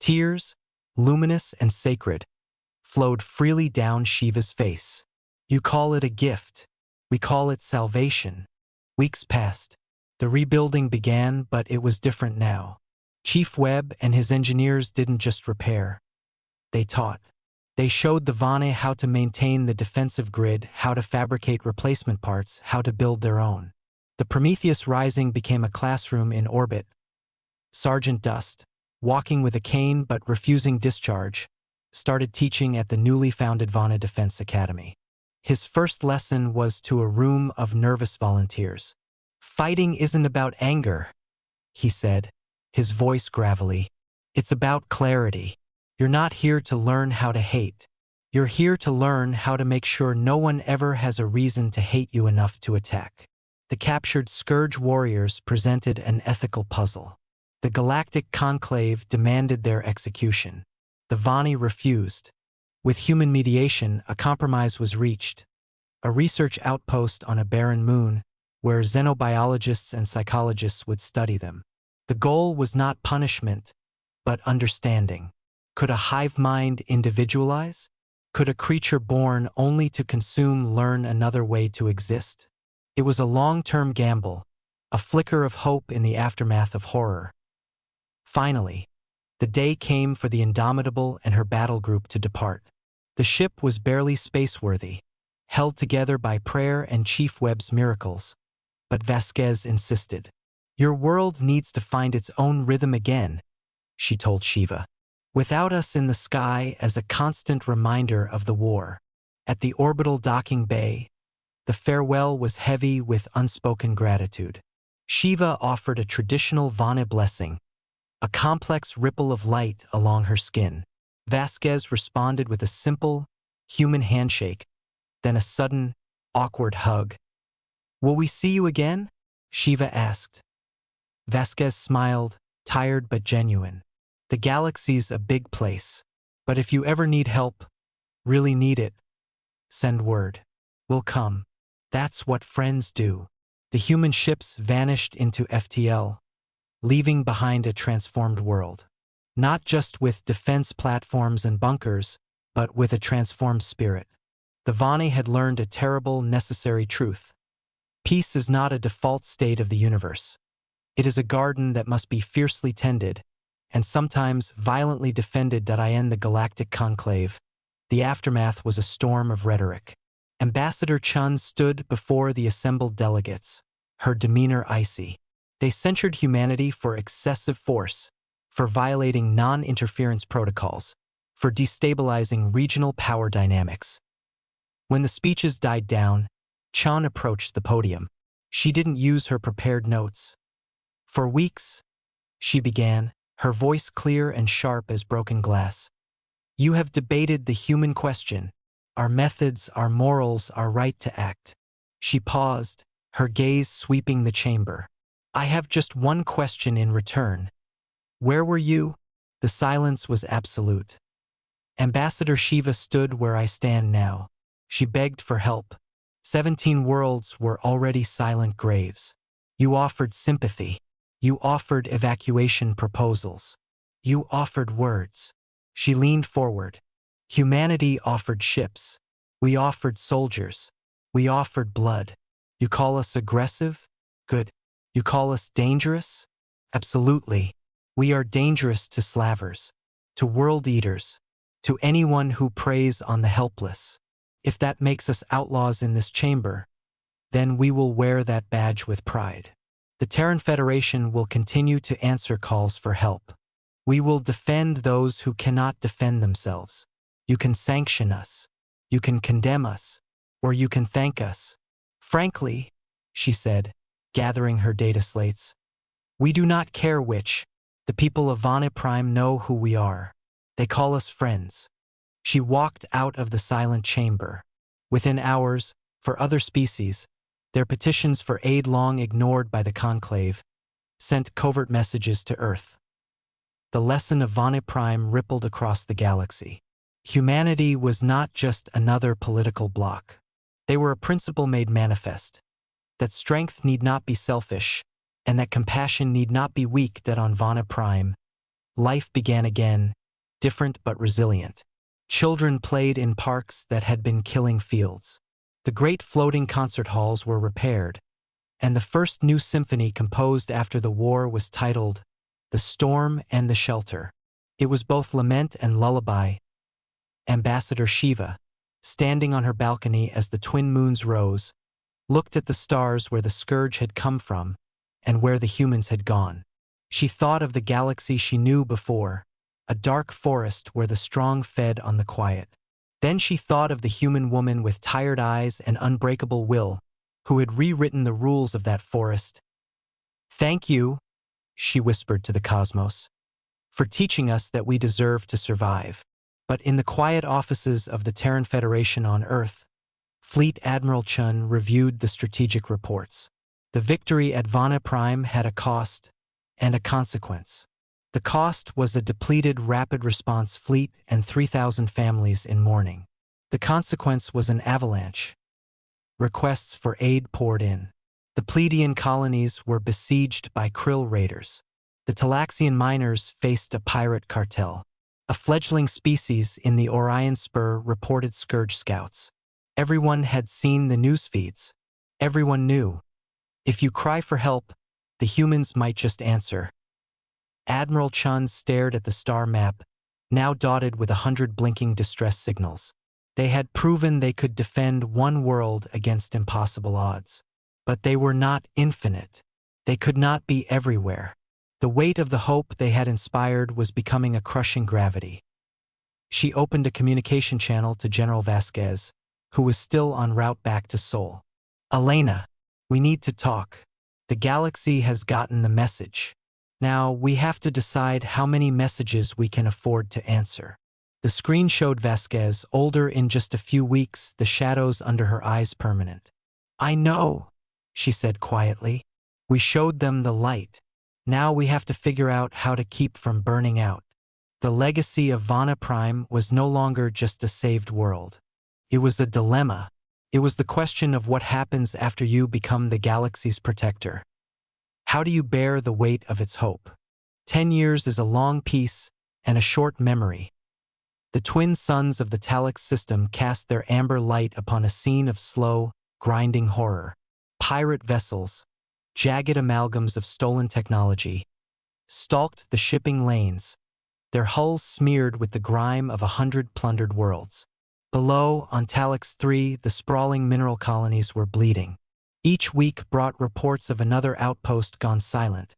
Tears, luminous and sacred, flowed freely down Shiva's face. You call it a gift. We call it salvation. Weeks passed. The rebuilding began, but it was different now. Chief Webb and his engineers didn't just repair. They taught. They showed the Vane how to maintain the defensive grid, how to fabricate replacement parts, how to build their own. The Prometheus Rising became a classroom in orbit. Sergeant Dust, walking with a cane but refusing discharge, started teaching at the newly founded Vane Defense Academy. His first lesson was to a room of nervous volunteers. Fighting isn't about anger, he said, his voice gravelly. It's about clarity. You're not here to learn how to hate. You're here to learn how to make sure no one ever has a reason to hate you enough to attack. The captured Scourge warriors presented an ethical puzzle. The Galactic Conclave demanded their execution. The Vani refused. With human mediation, a compromise was reached. A research outpost on a barren moon, where xenobiologists and psychologists would study them. The goal was not punishment, but understanding. Could a hive mind individualize? Could a creature born only to consume learn another way to exist? It was a long-term gamble, a flicker of hope in the aftermath of horror. Finally, the day came for the Indomitable and her battle group to depart. The ship was barely spaceworthy, held together by prayer and Chief Webb's miracles. But Vasquez insisted. Your world needs to find its own rhythm again, she told Shiva. Without us in the sky as a constant reminder of the war. At the orbital docking bay, the farewell was heavy with unspoken gratitude. Shiva offered a traditional Vana blessing, a complex ripple of light along her skin. Vasquez responded with a simple, human handshake, then a sudden, awkward hug. Will we see you again? Shiva asked. Vasquez smiled, tired but genuine. The galaxy's a big place, but if you ever need help, really need it, send word. We'll come. That's what friends do. The human ships vanished into FTL, leaving behind a transformed world. Not just with defense platforms and bunkers, but with a transformed spirit. The Vani had learned a terrible, necessary truth. Peace is not a default state of the universe. It is a garden that must be fiercely tended, and sometimes violently defended. In the Galactic Conclave, the aftermath was a storm of rhetoric. Ambassador Chun stood before the assembled delegates, her demeanor icy. They censured humanity for excessive force, for violating non-interference protocols, for destabilizing regional power dynamics. When the speeches died down, Chun approached the podium. She didn't use her prepared notes. For weeks, she began, her voice clear and sharp as broken glass. You have debated the human question, our methods, our morals, our right to act. She paused, her gaze sweeping the chamber. I have just one question in return. Where were you? The silence was absolute. Ambassador Shiva stood where I stand now. She begged for help. 17 worlds were already silent graves. You offered sympathy. You offered evacuation proposals. You offered words. She leaned forward. Humanity offered ships. We offered soldiers. We offered blood. You call us aggressive? Good. You call us dangerous? Absolutely. We are dangerous to slavers, to world eaters, to anyone who preys on the helpless. If that makes us outlaws in this chamber, then we will wear that badge with pride. The Terran Federation will continue to answer calls for help. We will defend those who cannot defend themselves. You can sanction us. You can condemn us. Or you can thank us. Frankly, she said, gathering her data slates, we do not care which. The people of Vana Prime know who we are. They call us friends. She walked out of the silent chamber. Within hours, for other species, their petitions for aid long ignored by the Conclave, sent covert messages to Earth. The lesson of Vana Prime rippled across the galaxy. Humanity was not just another political bloc. They were a principle made manifest, that strength need not be selfish, and that compassion need not be weak. That on Vana Prime, life began again, different but resilient. Children played in parks that had been killing fields. The great floating concert halls were repaired, and the first new symphony composed after the war was titled The Storm and the Shelter. It was both lament and lullaby. Ambassador Shiva, standing on her balcony as the twin moons rose, looked at the stars where the scourge had come from and where the humans had gone. She thought of the galaxy she knew before, a dark forest where the strong fed on the quiet. Then she thought of the human woman with tired eyes and unbreakable will, who had rewritten the rules of that forest. Thank you, she whispered to the cosmos, for teaching us that we deserve to survive. But in the quiet offices of the Terran Federation on Earth, Fleet Admiral Chun reviewed the strategic reports. The victory at Vana Prime had a cost and a consequence. The cost was a depleted rapid response fleet and 3,000 families in mourning. The consequence was an avalanche. Requests for aid poured in. The Pleiadian colonies were besieged by krill raiders. The Talaxian miners faced a pirate cartel. A fledgling species in the Orion Spur reported scourge scouts. Everyone had seen the news feeds. Everyone knew. If you cry for help, the humans might just answer. Admiral Chun stared at the star map, now dotted with 100 blinking distress signals. They had proven they could defend one world against impossible odds. But they were not infinite. They could not be everywhere. The weight of the hope they had inspired was becoming a crushing gravity. She opened a communication channel to General Vasquez, who was still en route back to Seoul. Elena, we need to talk. The galaxy has gotten the message. Now, we have to decide how many messages we can afford to answer. The screen showed Vasquez, older in just a few weeks, the shadows under her eyes permanent. I know, she said quietly. We showed them the light. Now we have to figure out how to keep from burning out. The legacy of Vana Prime was no longer just a saved world. It was a dilemma. It was the question of what happens after you become the galaxy's protector. How do you bear the weight of its hope? 10 years is a long peace and a short memory. The twin suns of the Talax system cast their amber light upon a scene of slow, grinding horror. Pirate vessels, jagged amalgams of stolen technology, stalked the shipping lanes, their hulls smeared with the grime of 100 plundered worlds. Below, on Talax 3, the sprawling mineral colonies were bleeding. Each week brought reports of another outpost gone silent,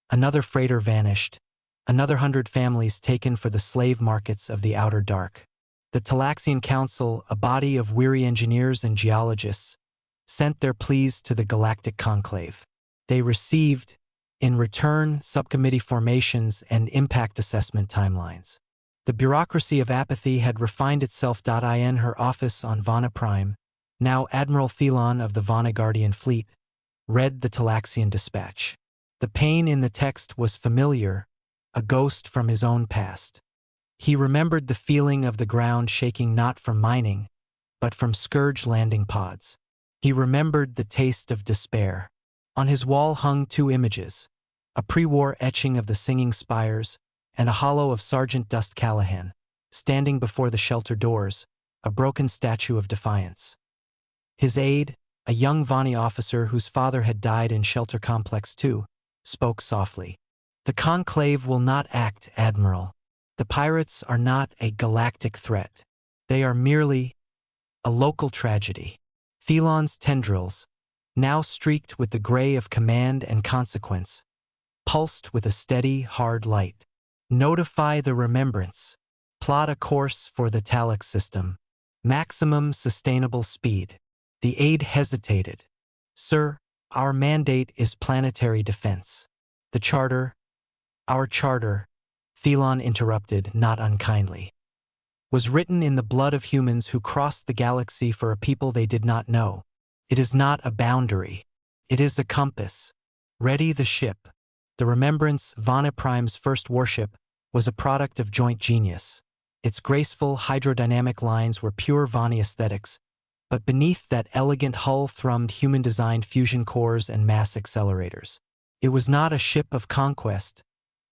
another freighter vanished, another 100 families taken for the slave markets of the outer dark. The Talaxian Council, a body of weary engineers and geologists, sent their pleas to the Galactic Conclave. They received, in return, subcommittee formations and impact assessment timelines. The bureaucracy of apathy had refined itself. In her office on Vana Prime, now Admiral Thelon of the Vana Guardian Fleet, read the Talaxian dispatch. The pain in the text was familiar, a ghost from his own past. He remembered the feeling of the ground shaking not from mining, but from scourge landing pods. He remembered the taste of despair. On his wall hung 2 images, a pre-war etching of the singing spires and a hollow of Sergeant Dust Callahan, standing before the shelter doors, a broken statue of Defiance. His aide, a young Vani officer whose father had died in Shelter Complex 2, spoke softly. The Conclave will not act, Admiral. The pirates are not a galactic threat. They are merely a local tragedy. Thelon's tendrils, now streaked with the gray of command and consequence, pulsed with a steady, hard light. Notify the remembrance. Plot a course for the Talix system. Maximum sustainable speed. The aide hesitated. Sir, our mandate is planetary defense. The charter, our charter, Thelon interrupted not unkindly, was written in the blood of humans who crossed the galaxy for a people they did not know. It is not a boundary. It is a compass. Ready the ship. The Remembrance, Vana Prime's first warship, was a product of joint genius. Its graceful hydrodynamic lines were pure Vani aesthetics, but beneath that elegant hull thrummed human-designed fusion cores and mass accelerators. It was not a ship of conquest,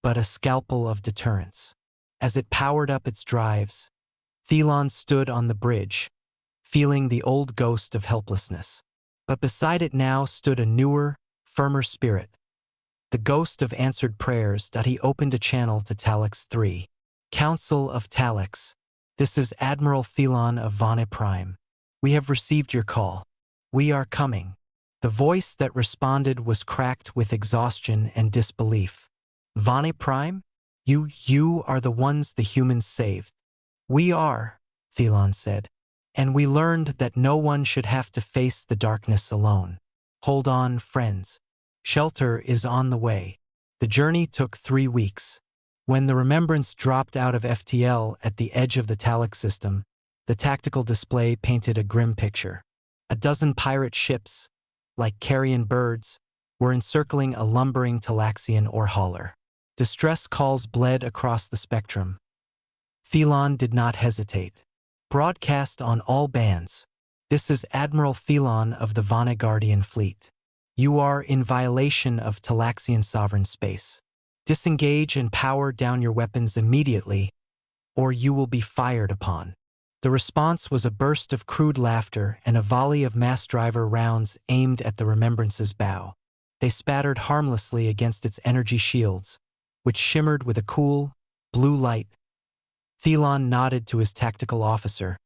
but a scalpel of deterrence. As it powered up its drives, Thelon stood on the bridge, feeling the old ghost of helplessness. But beside it now stood a newer, firmer spirit. The ghost of answered prayers. He opened a channel to Talix 3. Council of Talix. This is Admiral Thelon of Vana Prime. We have received your call. We are coming. The voice that responded was cracked with exhaustion and disbelief. Vana Prime? You are the ones the humans saved. We are, Thelon said. And we learned that no one should have to face the darkness alone. Hold on, friends. Shelter is on the way. The journey took 3 weeks. When the Remembrance dropped out of FTL at the edge of the Talix system, the tactical display painted a grim picture. A dozen pirate ships, like carrion birds, were encircling a lumbering Talaxian ore hauler. Distress calls bled across the spectrum. Thelon did not hesitate. Broadcast on all bands. This is Admiral Thelon of the Vana Guardian Fleet. You are in violation of Talaxian sovereign space. Disengage and power down your weapons immediately, or you will be fired upon. The response was a burst of crude laughter and a volley of mass driver rounds aimed at the Remembrance's bow. They spattered harmlessly against its energy shields, which shimmered with a cool, blue light. Thelon nodded to his tactical officer,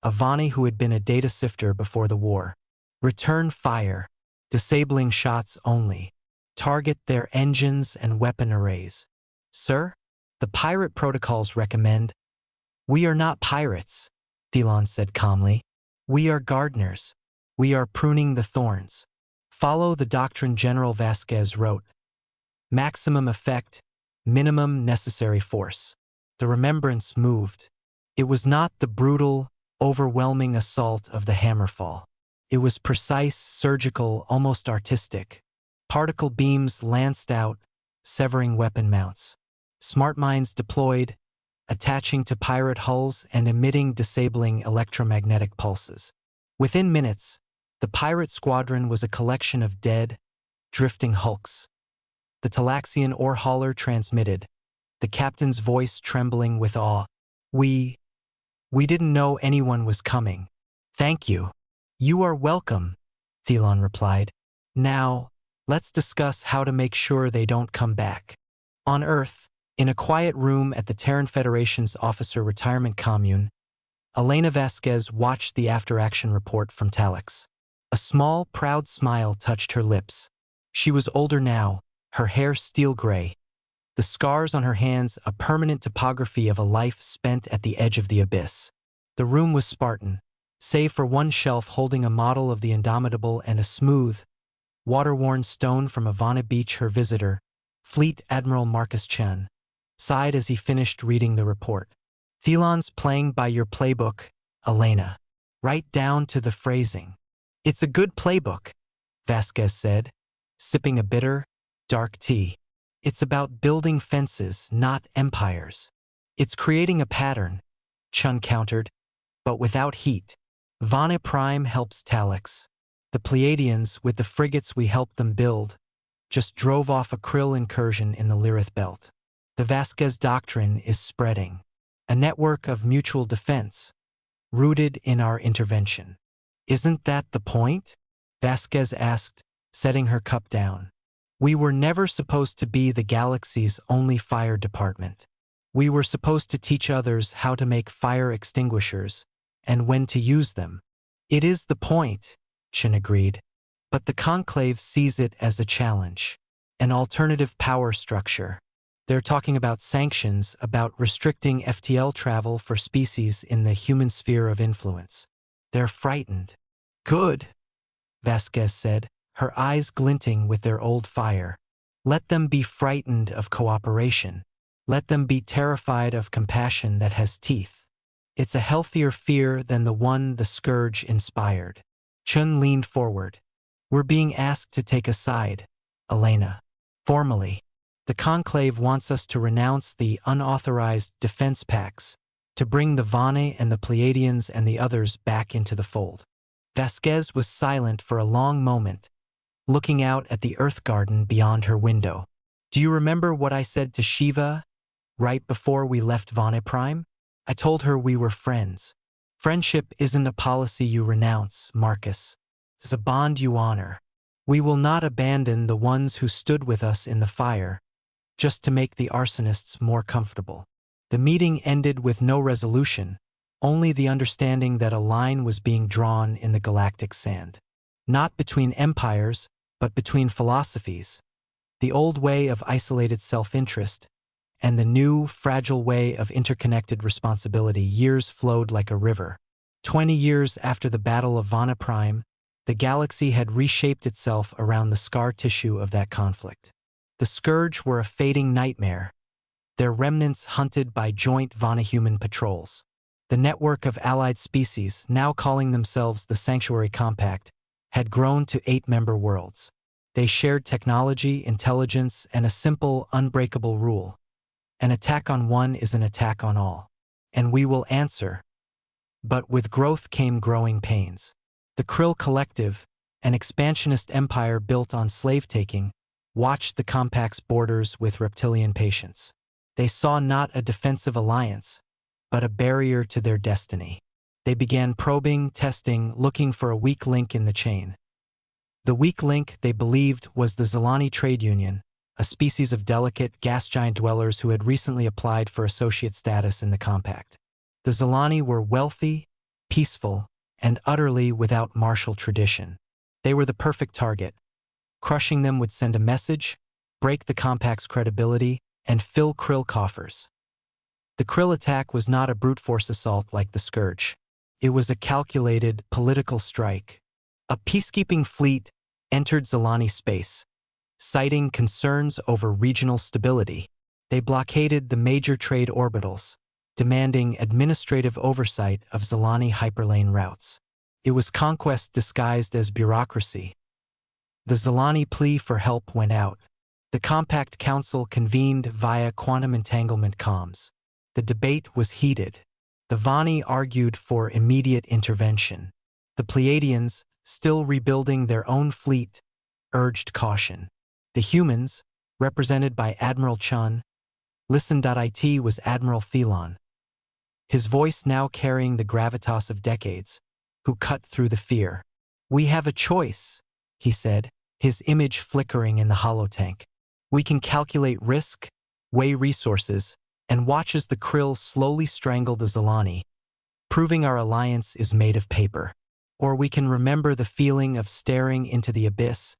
a Vani who had been a data sifter before the war. Return fire. Disabling shots only. Target their engines and weapon arrays. Sir, the pirate protocols recommend. We are not pirates, Thelon said calmly. We are gardeners. We are pruning the thorns. Follow the doctrine General Vasquez wrote. Maximum effect, minimum necessary force. The Remembrance moved. It was not the brutal, overwhelming assault of the Hammerfall. It was precise, surgical, almost artistic. Particle beams lanced out, severing weapon mounts. Smart mines deployed, attaching to pirate hulls and emitting disabling electromagnetic pulses. Within minutes, the pirate squadron was a collection of dead, drifting hulks. The Talaxian ore hauler transmitted, the captain's voice trembling with awe. We didn't know anyone was coming. Thank you. You are welcome, Thelon replied. Now, let's discuss how to make sure they don't come back. On Earth, in a quiet room at the Terran Federation's officer retirement commune, Elena Vasquez watched the after-action report from Talix. A small, proud smile touched her lips. She was older now, her hair steel gray. The scars on her hands a permanent topography of a life spent at the edge of the abyss. The room was Spartan, save for one shelf holding a model of the Indomitable and a smooth, water-worn stone from Havana Beach. Her visitor, Fleet Admiral Marcus Chen, sighed as he finished reading the report. Thelon's playing by your playbook, Elena. Right down to the phrasing. It's a good playbook, Vasquez said, sipping a bitter, dark tea. It's about building fences, not empires. It's creating a pattern, Chun countered, but without heat. Vana Prime helps Talix. The Pleiadians, with the frigates we helped them build, just drove off a krill incursion in the Lirith Belt. The Vasquez Doctrine is spreading. A network of mutual defense, rooted in our intervention. Isn't that the point? Vasquez asked, setting her cup down. We were never supposed to be the galaxy's only fire department. We were supposed to teach others how to make fire extinguishers and when to use them. It is the point, Chen agreed. But the conclave sees it as a challenge, an alternative power structure. They're talking about sanctions, about restricting FTL travel for species in the human sphere of influence. They're frightened. Good, Vasquez said, her eyes glinting with their old fire. Let them be frightened of cooperation. Let them be terrified of compassion that has teeth. It's a healthier fear than the one the scourge inspired. Chun leaned forward. We're being asked to take a side, Elena. Formally. The conclave wants us to renounce the unauthorized defense pacts, to bring the Vane and the Pleiadians and the others back into the fold. Vasquez was silent for a long moment, looking out at the earth garden beyond her window. Do you remember what I said to Shiva right before we left Vane Prime? I told her we were friends. Friendship isn't a policy you renounce, Marcus. It's a bond you honor. We will not abandon the ones who stood with us in the fire, just to make the arsonists more comfortable. The meeting ended with no resolution, only the understanding that a line was being drawn in the galactic sand. Not between empires, but between philosophies. The old way of isolated self-interest, and the new, fragile way of interconnected responsibility. Years flowed like a river. 20 years after the Battle of Vana Prime, the galaxy had reshaped itself around the scar tissue of that conflict. The Scourge were a fading nightmare, their remnants hunted by joint Vana-human patrols. The network of allied species, now calling themselves the Sanctuary Compact, had grown to 8-member worlds. They shared technology, intelligence, and a simple, unbreakable rule. An attack on one is an attack on all. And we will answer. But with growth came growing pains. The Krill Collective, an expansionist empire built on slave-taking, watched the Compact's borders with reptilian patience. They saw not a defensive alliance, but a barrier to their destiny. They began probing, testing, looking for a weak link in the chain. The weak link, they believed, was the Zilani Trade Union, a species of delicate, gas-giant dwellers who had recently applied for associate status in the Compact. The Zilani were wealthy, peaceful, and utterly without martial tradition. They were the perfect target. Crushing them would send a message, break the Compact's credibility, and fill Krill coffers. The Krill attack was not a brute force assault like the Scourge. It was a calculated, political strike. A peacekeeping fleet entered Zilani space, citing concerns over regional stability. They blockaded the major trade orbitals, demanding administrative oversight of Zilani hyperlane routes. It was conquest disguised as bureaucracy. The Zilani plea for help went out. The Compact Council convened via quantum entanglement comms. The debate was heated. The Vani argued for immediate intervention. The Pleiadians, still rebuilding their own fleet, urged caution. The humans, represented by Admiral Chun, Listen.it was Admiral Thelon, his voice now carrying the gravitas of decades, who cut through the fear. We have a choice, he said, his image flickering in the holotank. We can calculate risk, weigh resources, and watch as the Krill slowly strangle the Zilani, proving our alliance is made of paper. Or we can remember the feeling of staring into the abyss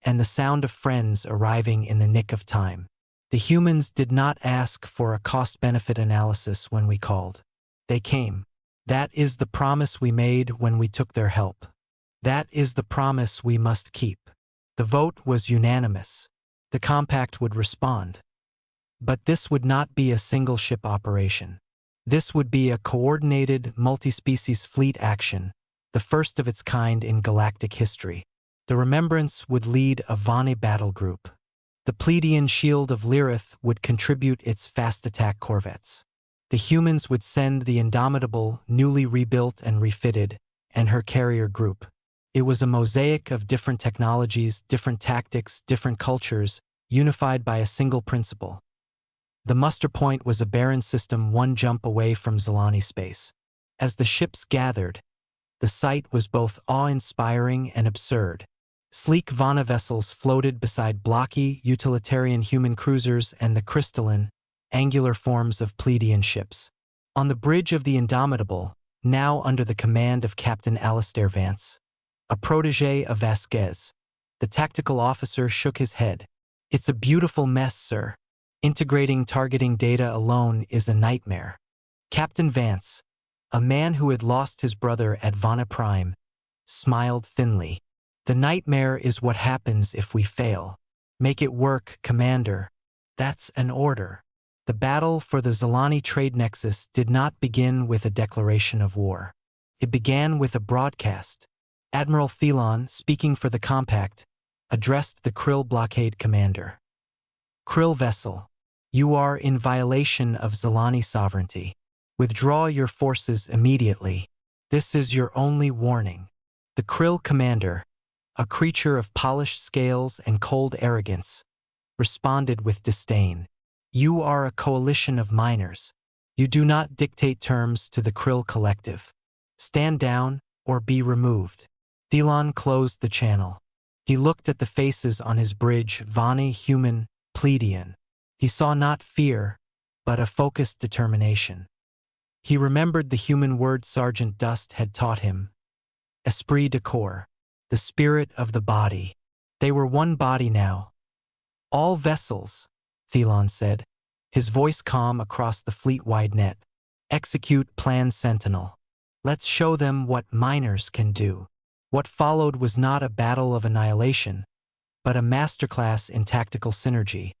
and the sound of friends arriving in the nick of time. The humans did not ask for a cost-benefit analysis when we called. They came. That is the promise we made when we took their help. That is the promise we must keep. The vote was unanimous. The Compact would respond. But this would not be a single-ship operation. This would be a coordinated, multi-species fleet action, the first of its kind in galactic history. The Remembrance would lead a Vane battle group. The Pleiadian Shield of Lyrith would contribute its fast-attack corvettes. The humans would send the Indomitable, newly rebuilt and refitted, and her carrier group. It was a mosaic of different technologies, different tactics, different cultures, unified by a single principle. The muster point was a barren system one jump away from Zilani space. As the ships gathered, the sight was both awe-inspiring and absurd. Sleek Vana vessels floated beside blocky, utilitarian human cruisers and the crystalline, angular forms of Pleiadian ships. On the bridge of the Indomitable, now under the command of Captain Alistair Vance, a protege of Vasquez. The tactical officer shook his head. It's a beautiful mess, sir. Integrating targeting data alone is a nightmare. Captain Vance, a man who had lost his brother at Vana Prime, smiled thinly. The nightmare is what happens if we fail. Make it work, Commander. That's an order. The battle for the Zilani trade nexus did not begin with a declaration of war. It began with a broadcast. Admiral Thelon, speaking for the Compact, addressed the Krill blockade commander. Krill vessel, you are in violation of Zilani sovereignty. Withdraw your forces immediately. This is your only warning. The Krill commander, a creature of polished scales and cold arrogance, responded with disdain. You are a coalition of miners. You do not dictate terms to the Krill collective. Stand down or be removed. Thelon closed the channel. He looked at the faces on his bridge, Vani, human, Pleiadian. He saw not fear, but a focused determination. He remembered the human word Sergeant Dust had taught him. Esprit de corps, the spirit of the body. They were one body now. All vessels, Thelon said, his voice calm across the fleet-wide net. Execute Plan Sentinel. Let's show them what miners can do. What followed was not a battle of annihilation, but a masterclass in tactical synergy,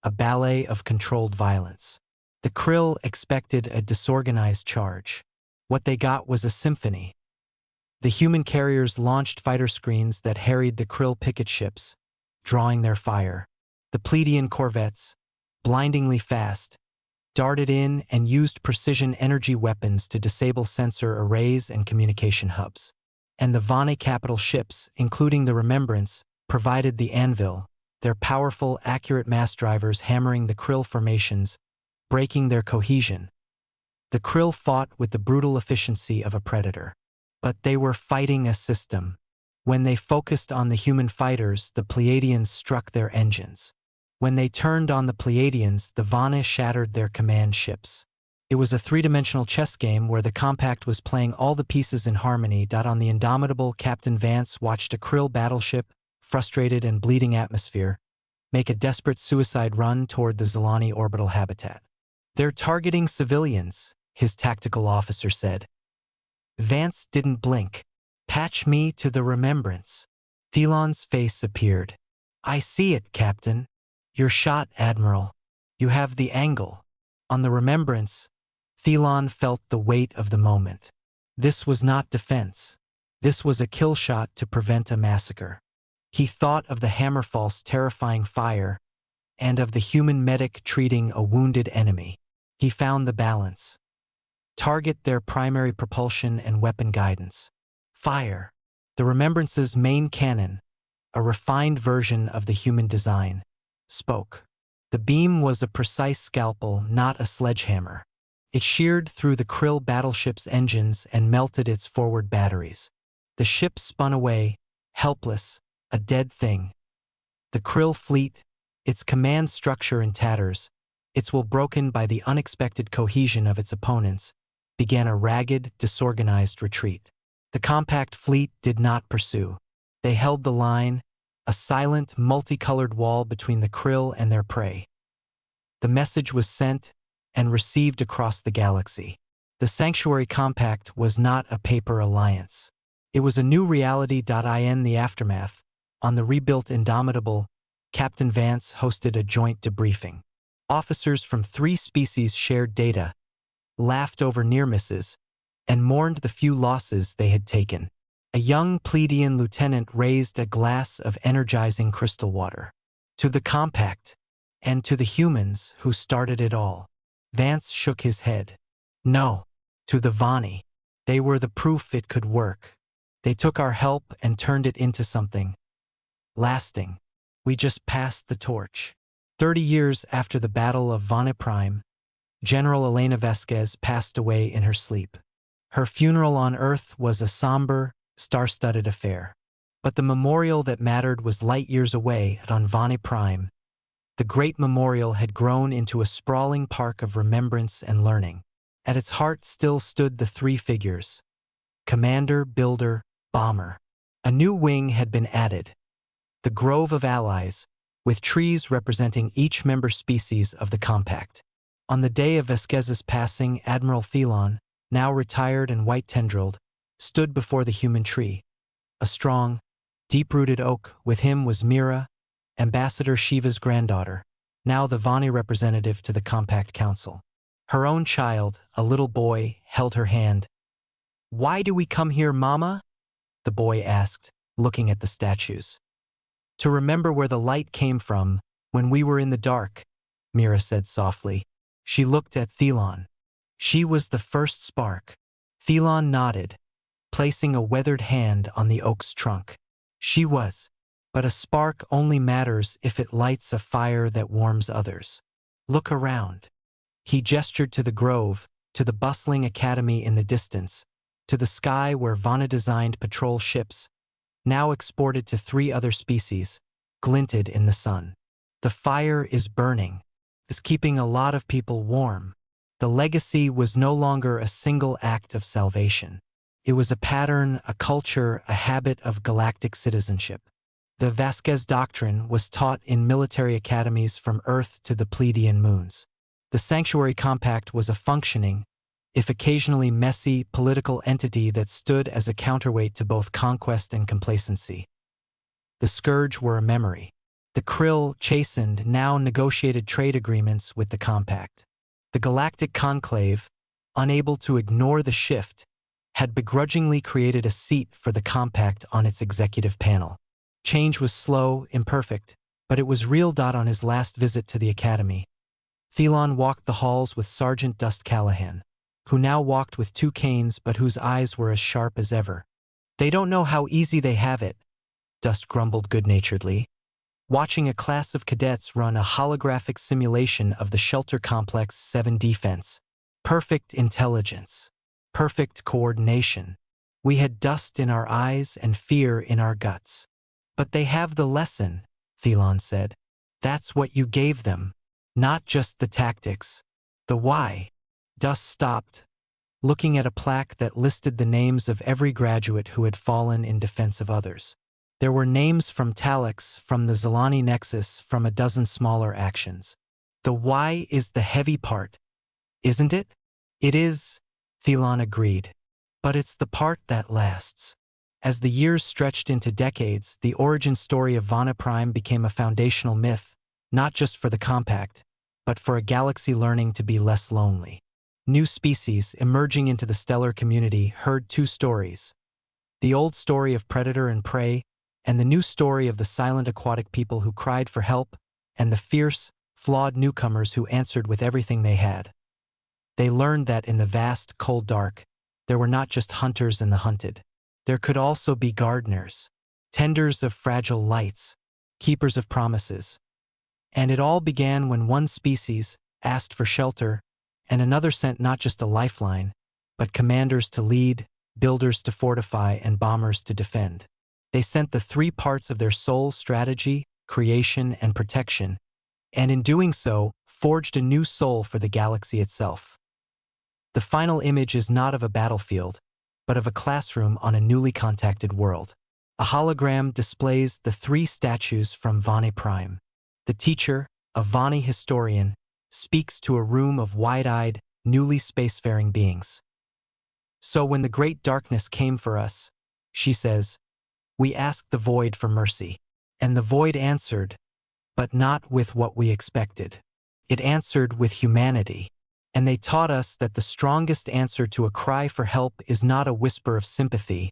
a ballet of controlled violence. The Krill expected a disorganized charge. What they got was a symphony. The human carriers launched fighter screens that harried the Krill picket ships, drawing their fire. The Pleiadian corvettes, blindingly fast, darted in and used precision energy weapons to disable sensor arrays and communication hubs. And the Vani capital ships, including the Remembrance, provided the anvil, their powerful, accurate mass drivers hammering the Krill formations, breaking their cohesion. The Krill fought with the brutal efficiency of a predator. But they were fighting a system. When they focused on the human fighters, the Pleiadians struck their engines. When they turned on the Pleiadians, the Vana shattered their command ships. It was a three-dimensional chess game where the Compact was playing all the pieces in harmony. On the indomitable, Captain Vance watched a Krill battleship, frustrated and bleeding atmosphere, make a desperate suicide run toward the Zilani orbital habitat. They're targeting civilians, his tactical officer said. Vance didn't blink. Patch me to the Remembrance. Thelon's face appeared. I see it, Captain. Your shot, Admiral. You have the angle. On the Remembrance, Thelon felt the weight of the moment. This was not defense. This was a kill shot to prevent a massacre. He thought of the Hammerfall's terrifying fire and of the human medic treating a wounded enemy. He found the balance. Target their primary propulsion and weapon guidance. Fire. The Remembrance's main cannon, a refined version of the human design, spoke. The beam was a precise scalpel, not a sledgehammer. It sheared through the Krill battleship's engines and melted its forward batteries. The ship spun away, helpless, a dead thing. The Krill fleet, its command structure in tatters, its will broken by the unexpected cohesion of its opponents, began a ragged, disorganized retreat. The Compact fleet did not pursue. They held the line, a silent, multicolored wall between the Krill and their prey. The message was sent and received across the galaxy. The Sanctuary Compact was not a paper alliance. It was a new reality. In the aftermath, on the rebuilt Indomitable, Captain Vance hosted a joint debriefing. Officers from 3 species shared data, laughed over near misses, and mourned the few losses they had taken. A young Pleiadian lieutenant raised a glass of energizing crystal water. To the Compact, and to the humans who started it all. Vance shook his head. No. To the Vani. They were the proof it could work. They took our help and turned it into something lasting. We just passed the torch. 30 years after the Battle of Vana Prime, General Elena Vasquez passed away in her sleep. Her funeral on Earth was a somber, star-studded affair. But the memorial that mattered was light years away on Vana Prime. The great memorial had grown into a sprawling park of remembrance and learning. At its heart still stood the 3 figures: commander, builder, bomber. A new wing had been added, the Grove of Allies, with trees representing each member species of the compact. On the day of Vasquez's passing, Admiral Thelon, now retired and white-tendrilled, stood before the human tree. A strong, deep-rooted oak. With him was Mira, Ambassador Shiva's granddaughter, now the Vani representative to the Compact Council. Her own child, a little boy, held her hand. "Why do we come here, Mama?" the boy asked, looking at the statues. "To remember where the light came from when we were in the dark," Mira said softly. She looked at Thelon. She was the first spark. Thelon nodded, placing a weathered hand on the oak's trunk. She was. But a spark only matters if it lights a fire that warms others. Look around. He gestured to the grove, to the bustling academy in the distance, to the sky where Vana-designed patrol ships, now exported to 3 other species, glinted in the sun. The fire is burning. It's keeping a lot of people warm. The legacy was no longer a single act of salvation. It was a pattern, a culture, a habit of galactic citizenship. The Vasquez Doctrine was taught in military academies from Earth to the Pleiadian moons. The Sanctuary Compact was a functioning, if occasionally messy, political entity that stood as a counterweight to both conquest and complacency. The Scourge were a memory. The Krill, chastened, now negotiated trade agreements with the Compact. The Galactic Conclave, unable to ignore the shift, had begrudgingly created a seat for the Compact on its executive panel. Change was slow, imperfect, but it was real. On his last visit to the Academy, Thelon walked the halls with Sergeant Dust Callahan, who now walked with 2 canes but whose eyes were as sharp as ever. "They don't know how easy they have it," Dust grumbled good-naturedly, watching a class of cadets run a holographic simulation of the Shelter Complex 7 defense. Perfect intelligence. Perfect coordination. We had dust in our eyes and fear in our guts. "But they have the lesson," Thelon said. "That's what you gave them. Not just the tactics. The why." Dust stopped, looking at a plaque that listed the names of every graduate who had fallen in defense of others. There were names from Talix, from the Zelani Nexus, from a dozen smaller actions. The why is the heavy part, isn't it? "It is," Thelon agreed. "But it's the part that lasts." As the years stretched into decades, the origin story of Vana Prime became a foundational myth, not just for the Compact, but for a galaxy learning to be less lonely. New species emerging into the stellar community heard 2 stories. The old story of predator and prey, and the new story of the silent aquatic people who cried for help, and the fierce, flawed newcomers who answered with everything they had. They learned that in the vast, cold dark, there were not just hunters and the hunted. There could also be gardeners, tenders of fragile lights, keepers of promises. And it all began when one species asked for shelter, and another sent not just a lifeline, but commanders to lead, builders to fortify, and bombers to defend. They sent the 3 parts of their soul: strategy, creation, and protection, and in doing so, forged a new soul for the galaxy itself. The final image is not of a battlefield, but of a classroom on a newly contacted world. A hologram displays the 3 statues from Vani Prime. The teacher, a Vani historian, speaks to a room of wide-eyed, newly spacefaring beings. "So when the great darkness came for us," she says, "we asked the void for mercy. And the void answered, but not with what we expected. It answered with humanity. And they taught us that the strongest answer to a cry for help is not a whisper of sympathy,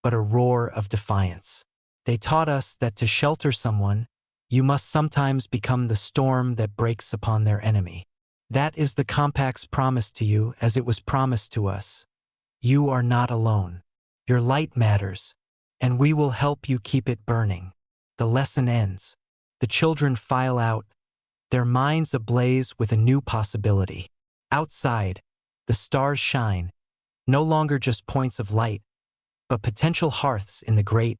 but a roar of defiance. They taught us that to shelter someone, you must sometimes become the storm that breaks upon their enemy. That is the Compact's promise to you, as it was promised to us. You are not alone. Your light matters, and we will help you keep it burning." The lesson ends. The children file out, their minds ablaze with a new possibility. Outside, the stars shine, no longer just points of light, but potential hearths in the great,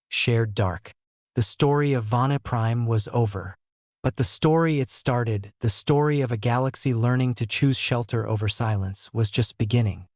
shared dark. The story of Vana Prime was over. But the story it started, the story of a galaxy learning to choose shelter over silence, was just beginning.